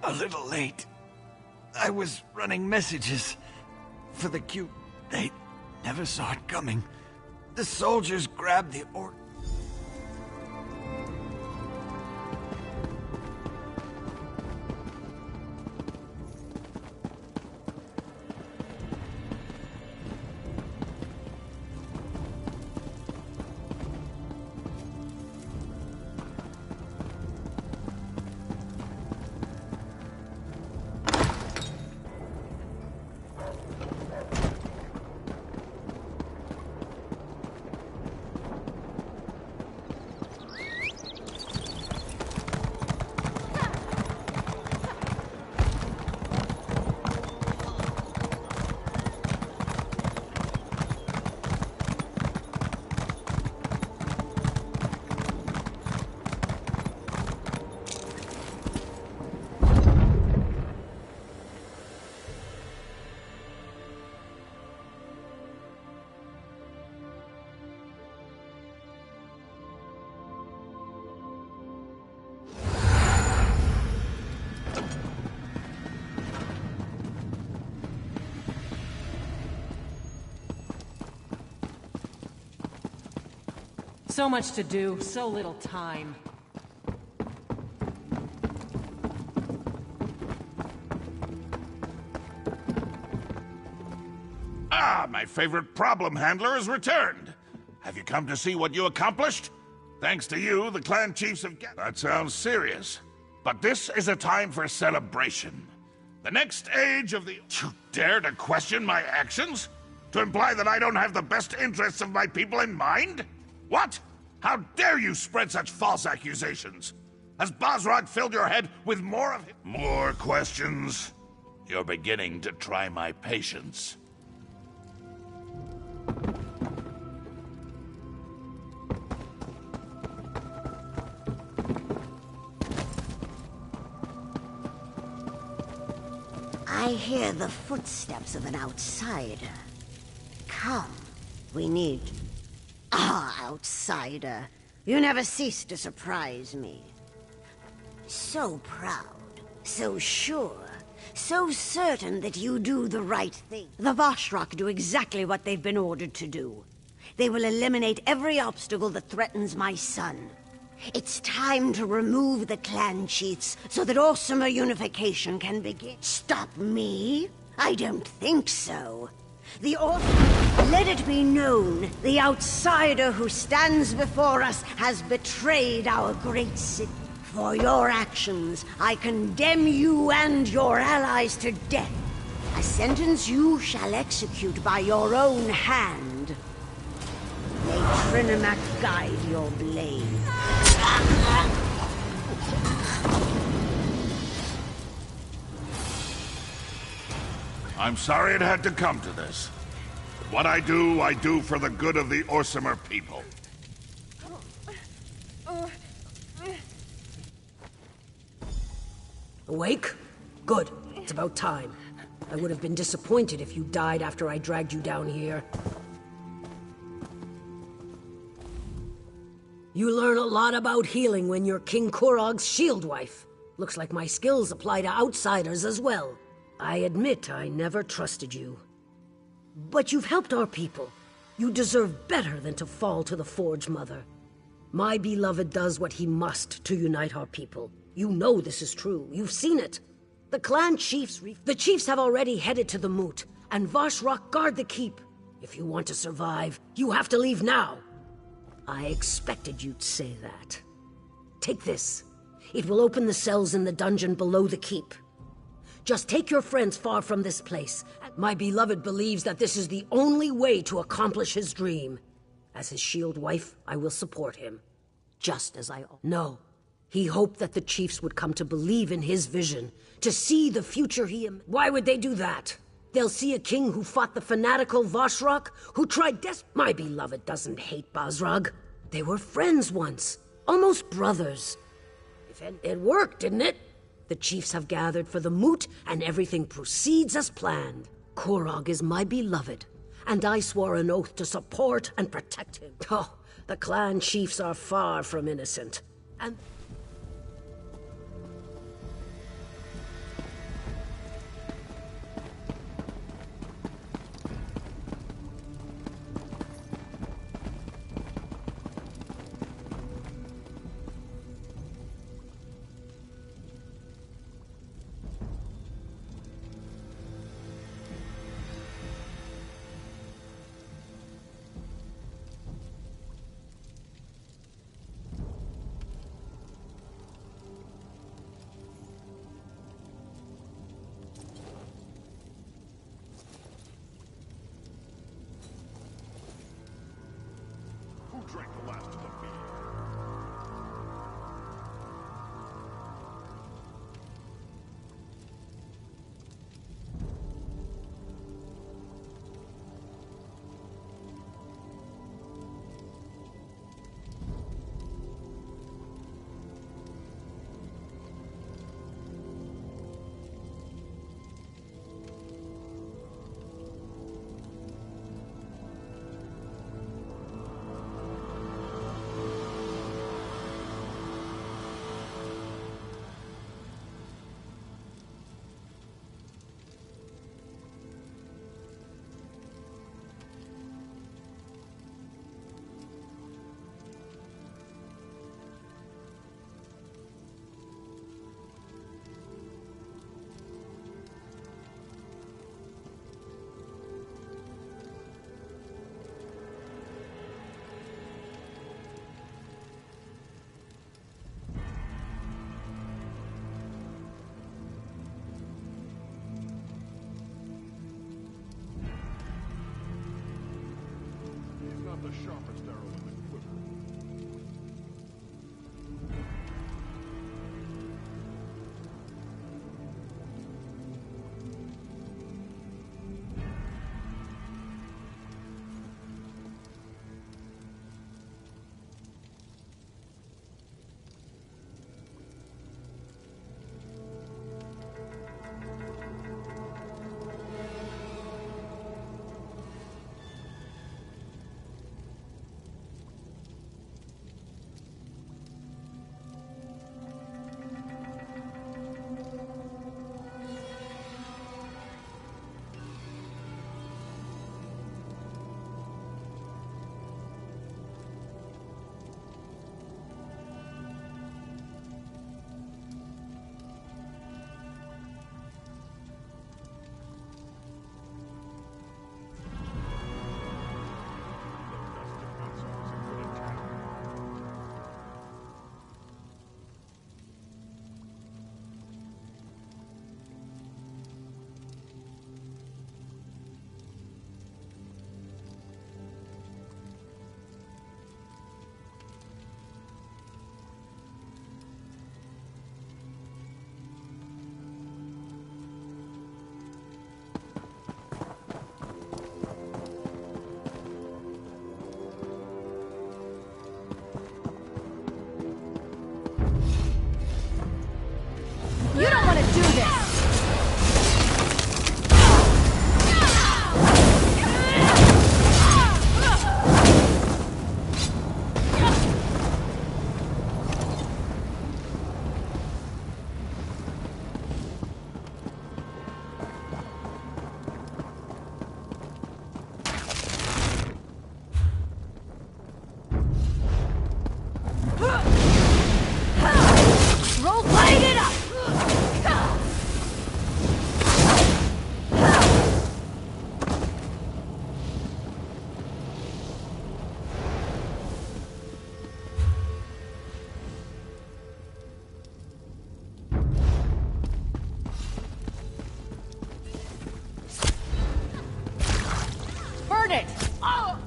a little late. I was running messages for the queue. They never saw it coming. The soldiers grabbed the orc. So much to do, so little time. Ah, my favorite problem handler has returned. Have you come to see what you accomplished? Thanks to you, the clan chiefs have That sounds serious. But this is a time for celebration. The next age of the... You dare to question my actions? To imply that I don't have the best interests of my people in mind? What? How dare you spread such false accusations? Has Bosrog filled your head with more of him? More questions? You're beginning to try my patience. I hear the footsteps of an outsider. Come, we need... Ah, outsider. You never cease to surprise me. So proud, so sure, so certain that you do the right thing. The Vashrak do exactly what they've been ordered to do. They will eliminate every obstacle that threatens my son. It's time to remove the clan chiefs so that awesomer unification can begin. Stop me? I don't think so. Let it be known, the outsider who stands before us has betrayed our great city. For your actions, I condemn you and your allies to death. A sentence you shall execute by your own hand. May Trinimac guide your blade. I'm sorry it had to come to this. What I do for the good of the Orsimer people. Awake? Good. It's about time. I would have been disappointed if you died after I dragged you down here. You learn a lot about healing when you're King Kurog's shield wife. Looks like my skills apply to outsiders as well. I admit I never trusted you. But you've helped our people. You deserve better than to fall to the Forge Mother. My beloved does what he must to unite our people. You know this is true. You've seen it. The clan chiefs... The chiefs have already headed to the moot, and Vashrak guard the keep. If you want to survive, you have to leave now. I expected you'd say that. Take this. It will open the cells in the dungeon below the keep. Just take your friends far from this place. My beloved believes that this is the only way to accomplish his dream. As his shield wife, I will support him. Just as I... No. He hoped that the chiefs would come to believe in his vision, to see the future he... Why would they do that? They'll see a king who fought the fanatical Vashrak, who tried My beloved doesn't hate Bosrog. They were friends once, almost brothers. It worked, didn't it? The chiefs have gathered for the moot, and everything proceeds as planned. Kurog is my beloved, and I swore an oath to support and protect him. Oh, the clan chiefs are far from innocent. And... You don't want to do this! Light it up! Burn it! Oh!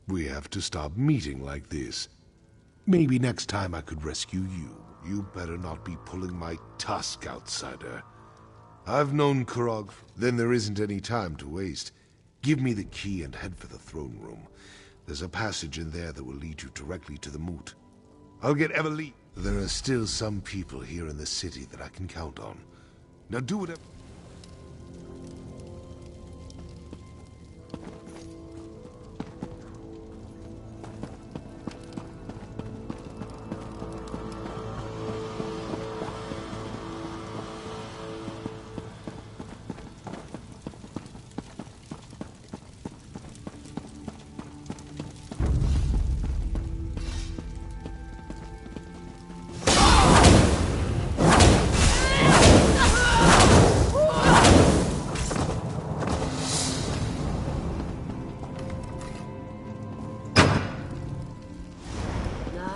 We have to stop meeting like this. Maybe next time I could rescue you. You better not be pulling my tusk, outsider. I've known Kurog. Then there isn't any time to waste. Give me the key and head for the throne room. There's a passage in there that will lead you directly to the moot. I'll get Everly. There are still some people here in the city that I can count on. Now do whatever...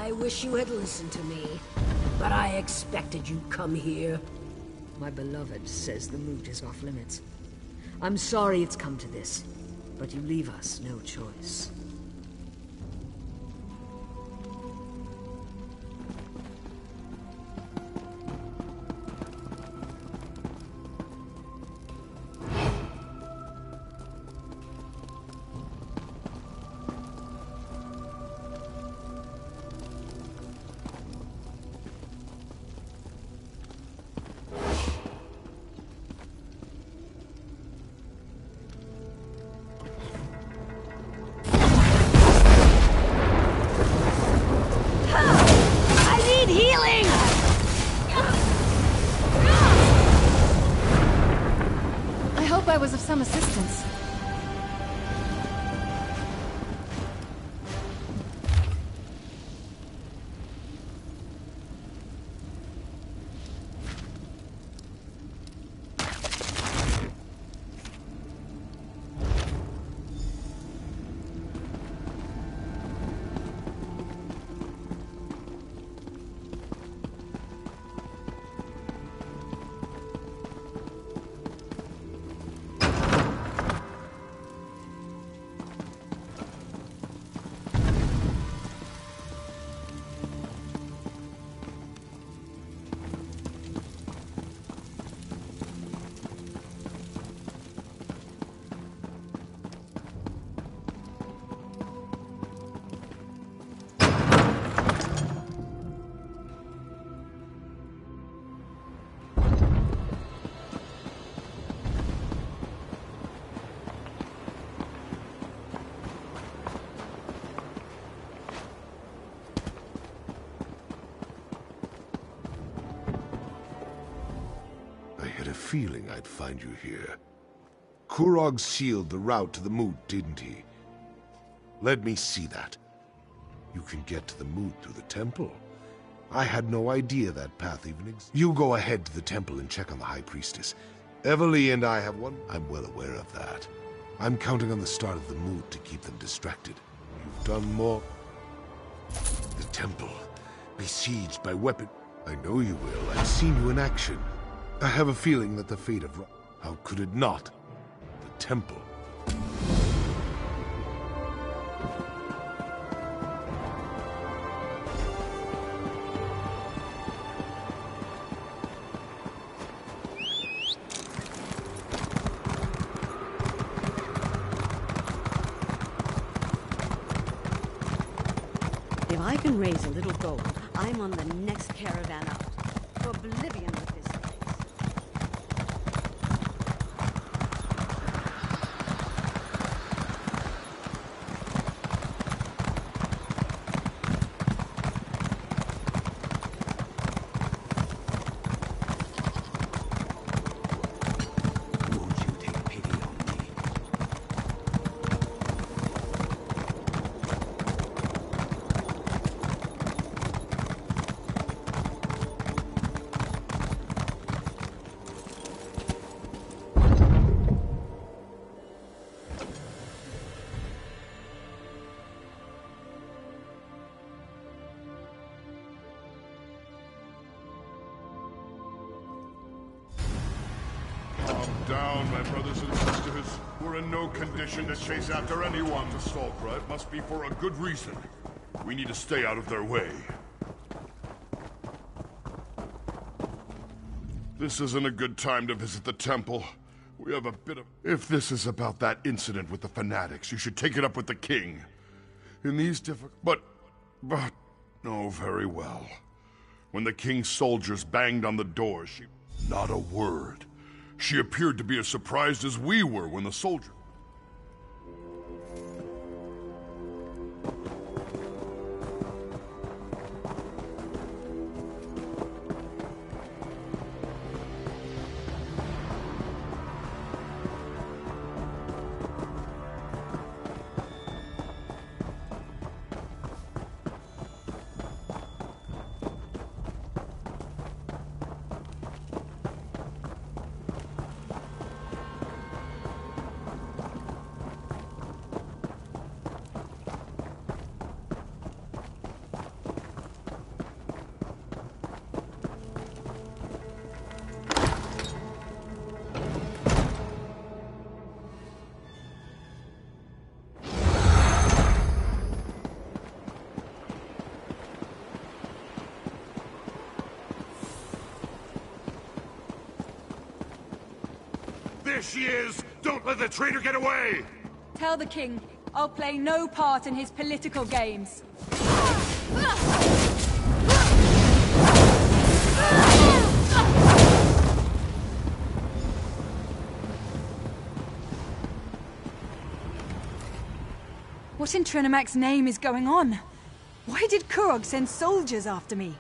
I wish you had listened to me, but I expected you'd come here. My beloved says the moot is off limits. I'm sorry it's come to this, but you leave us no choice. I was of some assistance. Feeling I'd find you here. Kurog sealed the route to the moot, didn't he? Let me see that. You can get to the moot through the temple. I had no idea that path even existed. You go ahead to the temple and check on the High Priestess. Everly and I have one. I'm well aware of that. I'm counting on the start of the mood to keep them distracted. You've done more. The temple, besieged by weapon. I know you will. I've seen you in action. I have a feeling that the fate of... How could it not? The temple. If I can raise a little gold, I'm on the next caravan out. To oblivion with this place. Down, my brothers and sisters. We're in no condition to chase after anyone to Sulfra. It must be for a good reason. We need to stay out of their way. This isn't a good time to visit the temple. We have a bit of... If this is about that incident with the fanatics, you should take it up with the king. In these But... No, very well. When the king's soldiers banged on the door, she... Not a word. She appeared to be as surprised as we were when the soldier... There she is! Don't let the traitor get away! Tell the king, I'll play no part in his political games. What in Trinamac's name is going on? Why did Kurog send soldiers after me?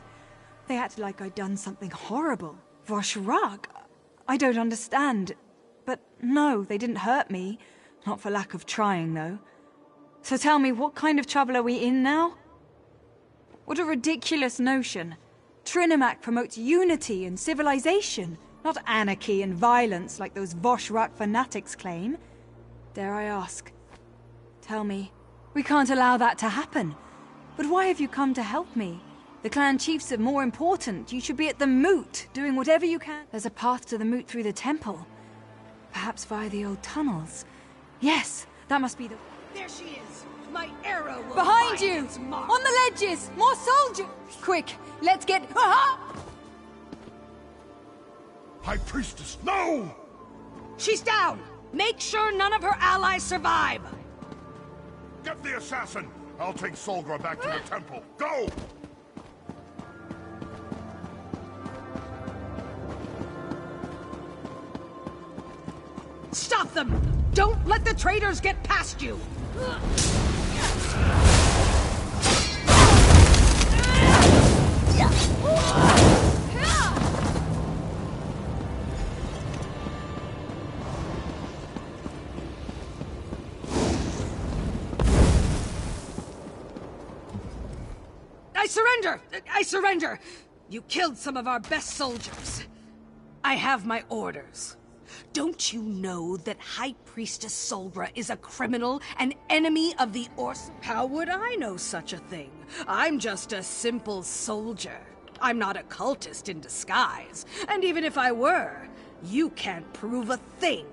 They acted like I'd done something horrible. Vosh'Rag? I don't understand. But no, they didn't hurt me. Not for lack of trying, though. So tell me, what kind of trouble are we in now? What a ridiculous notion. Trinamac promotes unity and civilization, not anarchy and violence like those Vosh'Rag fanatics claim. Dare I ask? Tell me, we can't allow that to happen. But why have you come to help me? The clan chiefs are more important. You should be at the moot, doing whatever you can. There's a path to the moot through the temple. Perhaps via the old tunnels. Yes, that must be the... There she is! My arrow will Behind find you! its mark. On the ledges! More soldiers! Quick, let's get... Aha! High Priestess, no! She's down! Make sure none of her allies survive! Get the assassin! I'll take Solgra back to the temple. Go! Stop them! Don't let the traitors get past you! I surrender! I surrender! You killed some of our best soldiers. I have my orders. Don't you know that High Priestess Solgra is a criminal, an enemy of the Ors? How would I know such a thing? I'm just a simple soldier. I'm not a cultist in disguise. And even if I were, you can't prove a thing.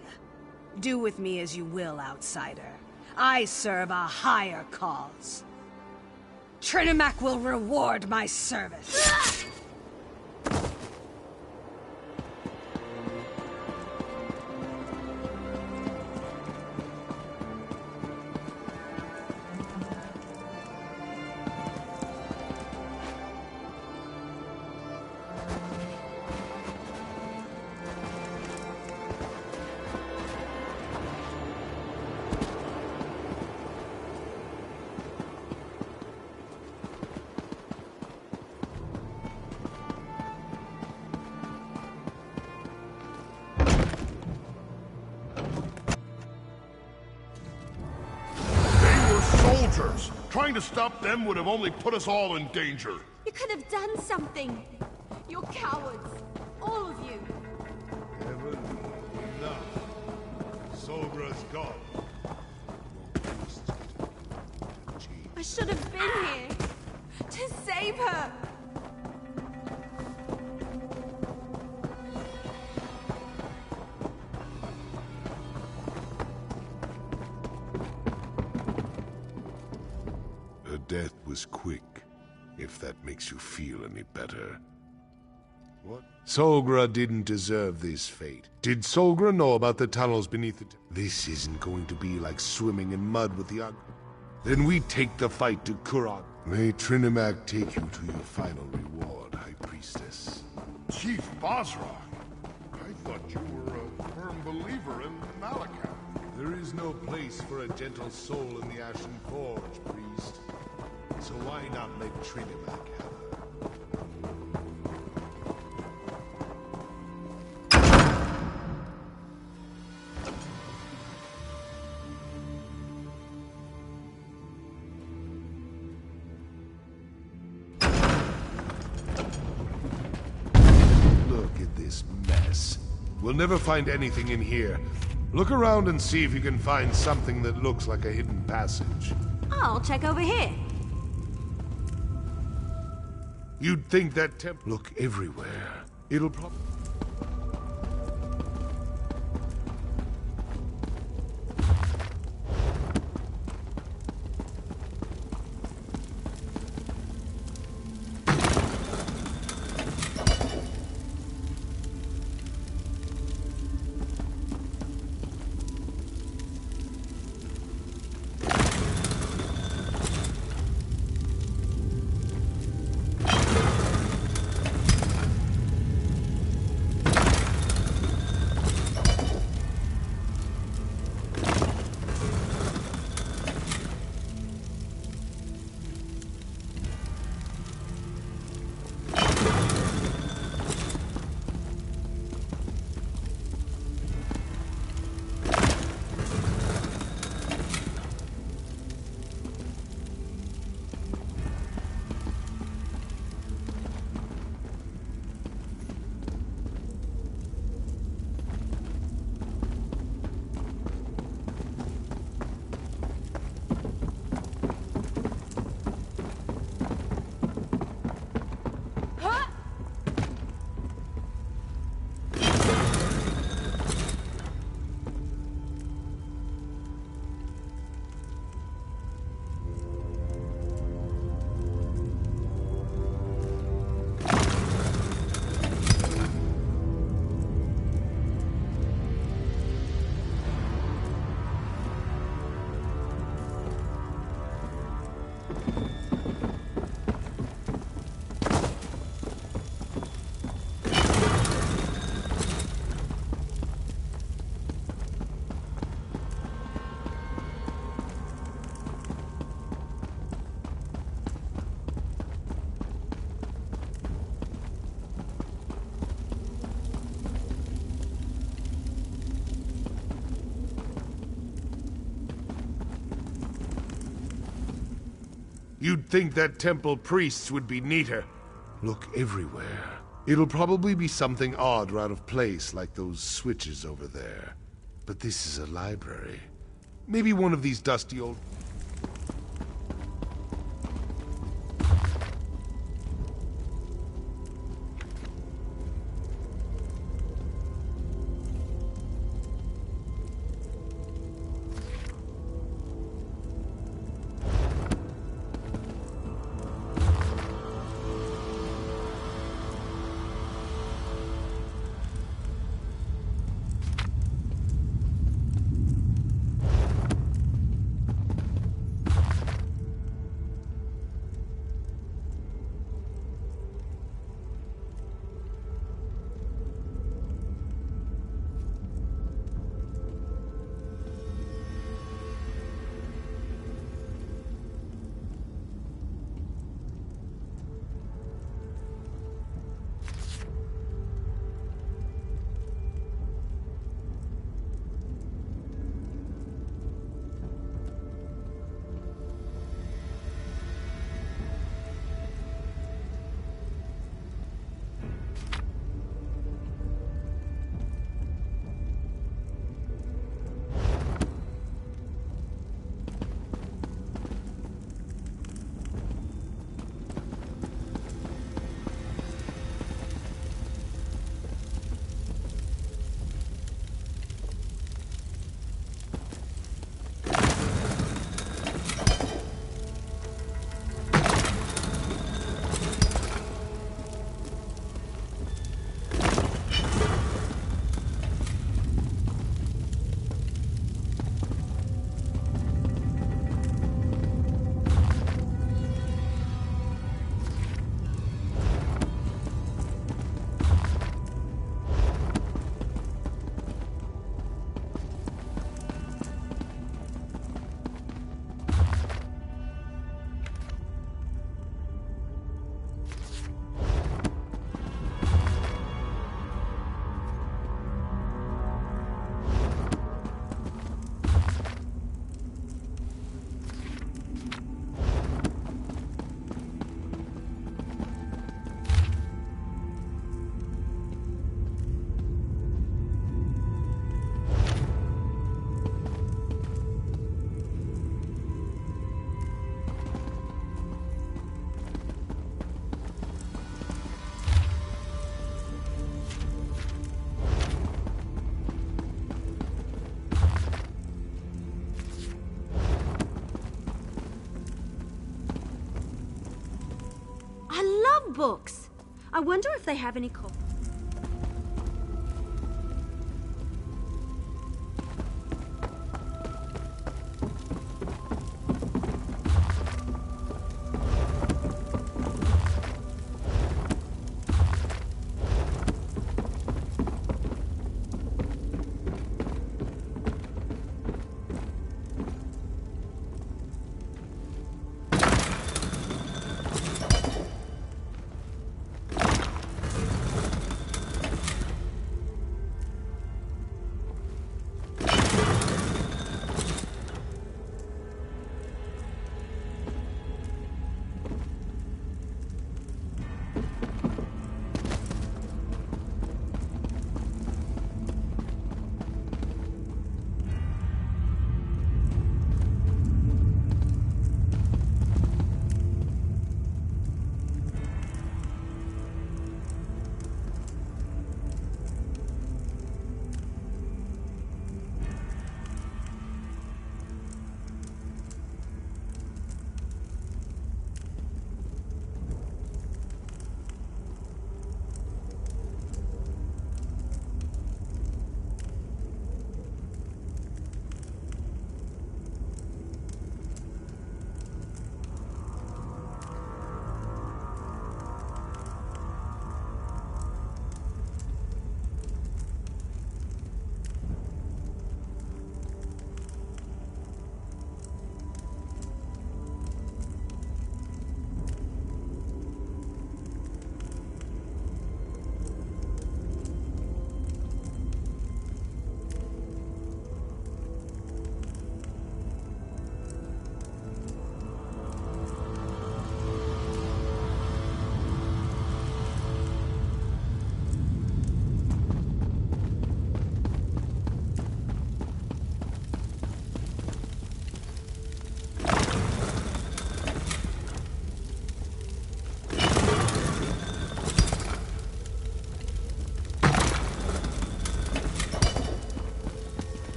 Do with me as you will, outsider. I serve a higher cause. Trinimac will reward my service. Soldiers! Trying to stop them would have only put us all in danger. You could have done something. You're cowards. All of you. Heaven, now. Solgra's gone. I should have been here. To save her. Her death was quick, if that makes you feel any better. What? Solgra didn't deserve this fate. Did Solgra know about the tunnels beneath the... This isn't going to be like swimming in mud with the... Then we take the fight to Kurog. May Trinimac take you to your final reward, High Priestess. Chief Basra, I thought you were a firm believer in Malakath. There is no place for a gentle soul in the Ashen Forge, priest. So why not let Trinimac have her? Look at this mess. We'll never find anything in here. Look around and see if you can find something that looks like a hidden passage. I'll check over here. You'd think that Look everywhere. It'll probably... You'd think that temple priests would be neater. Look everywhere. It'll probably be something odd or out of place, like those switches over there. But this is a library. Maybe one of these dusty old... Books. I wonder if they have any copies.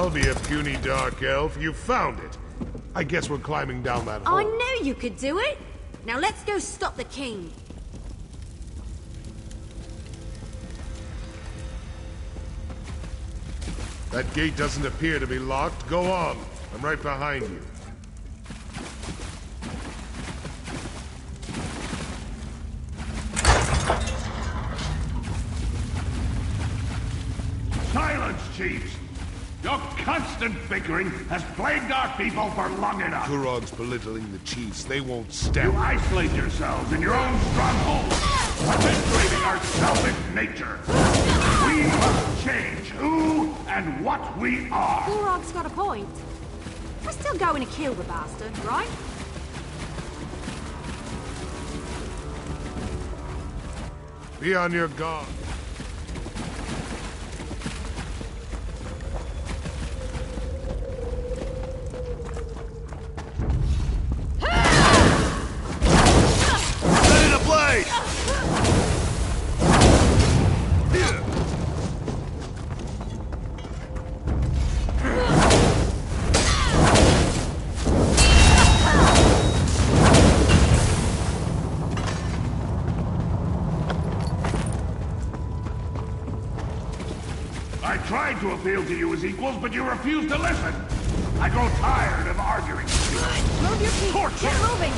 I'll be a puny dark elf. You found it. I guess we're climbing down that hole. I knew you could do it! Now let's go stop the king. That gate doesn't appear to be locked. Go on. I'm right behind you. Silence, chiefs! Your constant bickering has plagued our people for long enough. Kurog's belittling the chiefs. They won't stand. You isolate yourselves in your own strongholds, perpetuating our selfish nature. We must change who and what we are. Kurog's got a point. We're still going to kill the bastard, right? Be on your guard. I tried to appeal to you as equals, but you refused to listen. I grow tired of arguing with you. Move your feet. Torture. Get moving.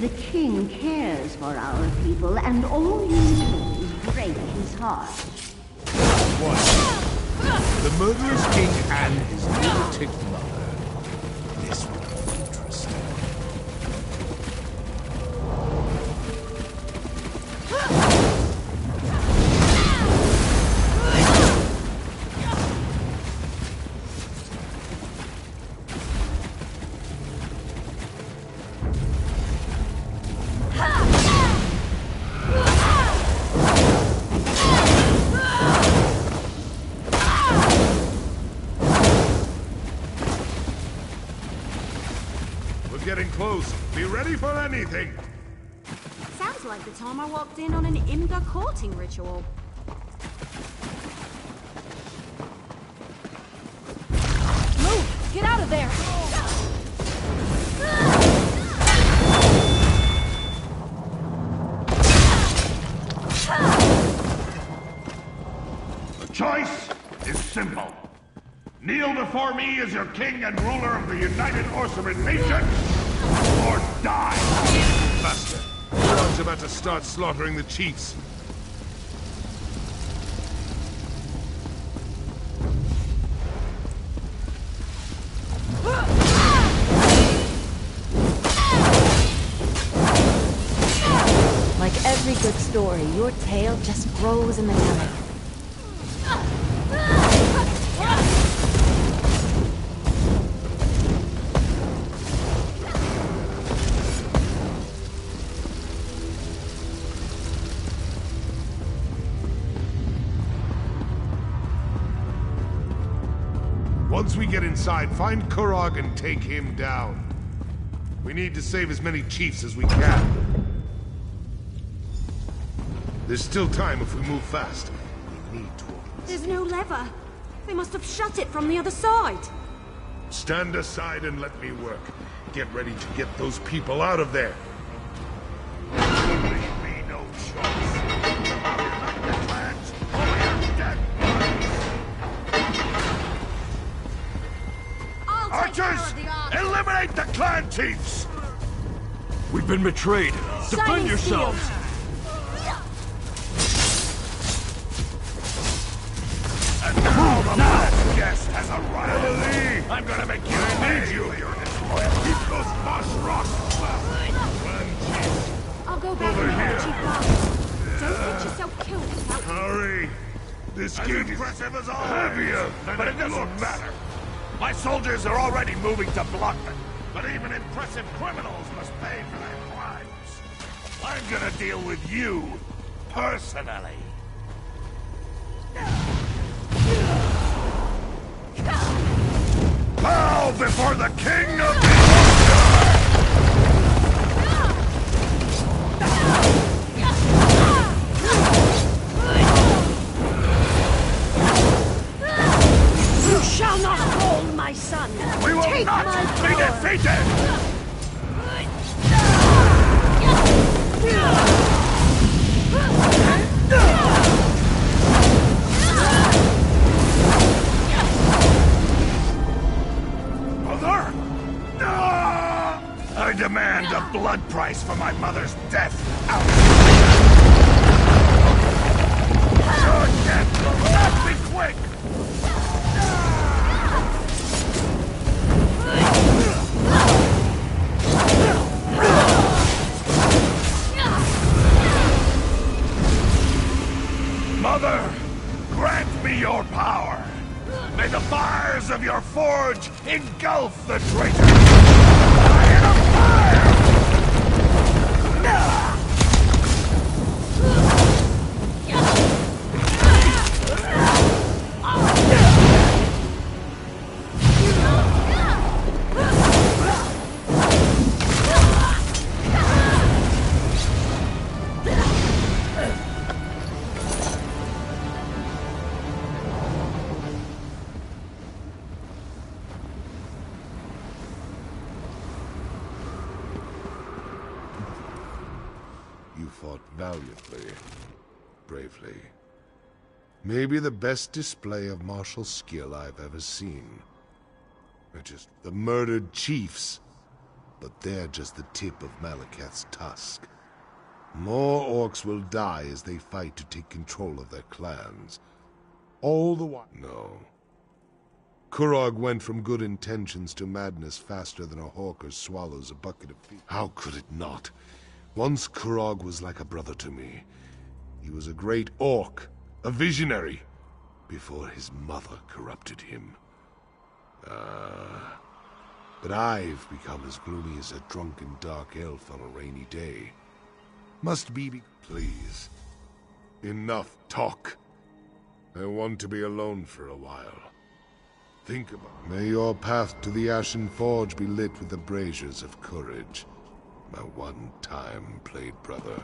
The king cares for our people, and all you do is break his heart. What? The murderous king and his lunatic mother. This will be interesting. Getting close. Be ready for anything. Sounds like the time I walked in on an Imga courting ritual. Move! Get out of there! The choice is simple. Kneel before me as your king and ruler of the United Orsaman Nation, or die! Master, Kurog's about to start slaughtering the chiefs. Like every good story, your tale just grows in the telling. Once we get inside, find Kurog and take him down. We need to save as many chiefs as we can. There's still time if we move fast. We need to. There's no lever. They must have shut it from the other side. Stand aside and let me work. Get ready to get those people out of there. Leave me no choice. I'll unite the clans over your dead Archers! Eliminate the clan chiefs! We've been betrayed. Defend yourselves! And now the last guest has arrived. I'm gonna make you pay you your disloyalty. Keep those Boss Rock. I'll go back and help Chief Boss. Don't get yourself killed without... Hurry! This As gate is impressive as always, heavier but it doesn't matter. My soldiers are already moving to block them. But even impressive criminals must pay for their crimes. I'm gonna deal with you, personally. Bow before the king of the for my mother's death out. Your death will not be quick! Mother, grant me your power. May the fires of your forge engulf the traitor. Fire of fire! You fought valiantly, bravely. Maybe the best display of martial skill I've ever seen. They're just the murdered chiefs, but they're just the tip of Malekith's tusk. More orcs will die as they fight to take control of their clans. All the while... No. Kurog went from good intentions to madness faster than a hawker swallows a bucket of feed. How could it not? Once Kurog was like a brother to me. He was a great orc, a visionary, before his mother corrupted him. But I've become as gloomy as a drunken dark elf on a rainy day. Must be... Please. Enough talk. I want to be alone for a while. Think about... May your path to the Ashen Forge be lit with the braziers of courage. My one-time played brother.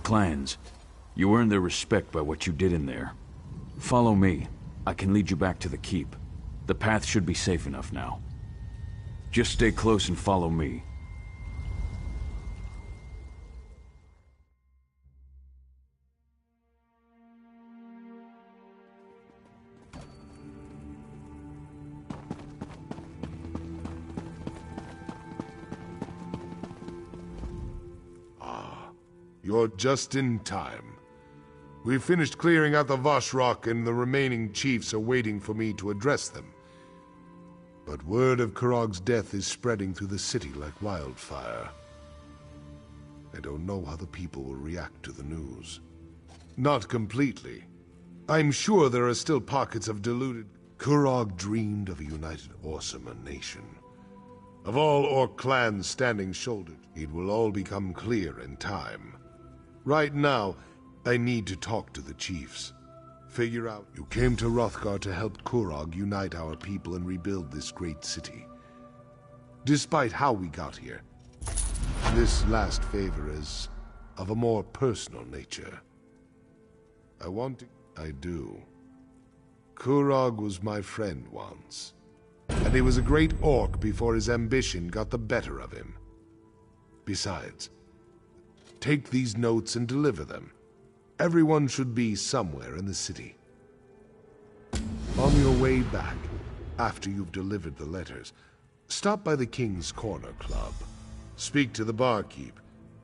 Clans. You earned their respect by what you did in there. Follow me. I can lead you back to the keep. The path should be safe enough now. Just stay close and follow me. You're just in time. We've finished clearing out the Vashrock, and the remaining chiefs are waiting for me to address them. But word of Kurog's death is spreading through the city like wildfire. I don't know how the people will react to the news. Not completely. I'm sure there are still pockets of deluded... Kurog dreamed of a united Orcimer nation. Of all Orc clans standing shouldered, it will all become clear in time. Right now, I need to talk to the chiefs. Figure out... You came to Hrothgar to help Kurog unite our people and rebuild this great city. Despite how we got here, this last favor is of a more personal nature. I want to... I do. Kurog was my friend once. And he was a great orc before his ambition got the better of him. Besides, take these notes and deliver them. Everyone should be somewhere in the city. On your way back, after you've delivered the letters, stop by the King's Corner Club. Speak to the barkeep,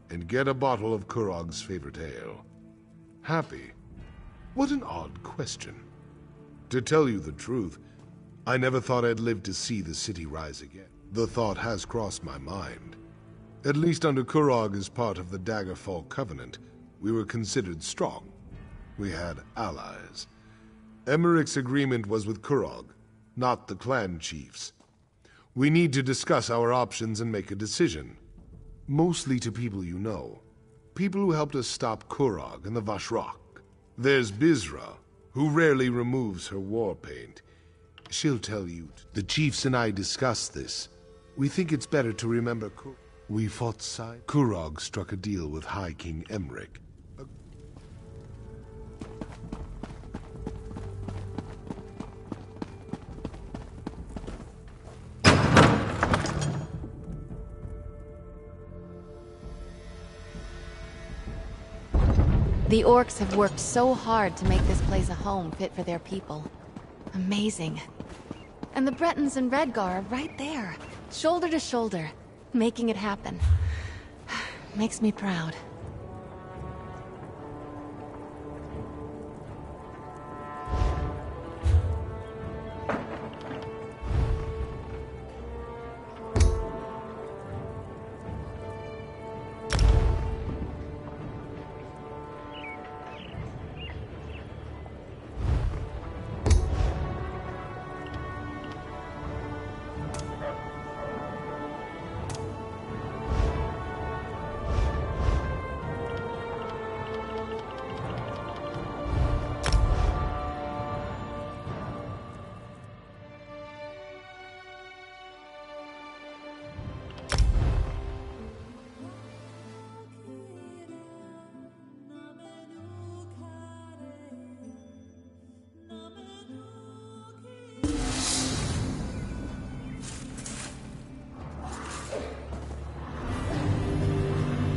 and get a bottle of Kurog's favorite ale. Happy? What an odd question. To tell you the truth, I never thought I'd live to see the city rise again. The thought has crossed my mind. At least under Kurog as part of the Daggerfall Covenant, we were considered strong. We had allies. Emmerich's agreement was with Kurog, not the clan chiefs. We need to discuss our options and make a decision. Mostly to people you know. People who helped us stop Kurog and the Vashrock. There's Bizra, who rarely removes her war paint. She'll tell you. The chiefs and I discussed this. We think it's better to remember we fought side. Kurog struck a deal with High King Emmerich. The orcs have worked so hard to make this place a home fit for their people. Amazing. And the Bretons and Redgar are right there, shoulder to shoulder, making it happen. Makes me proud.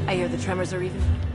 I hear the tremors are even.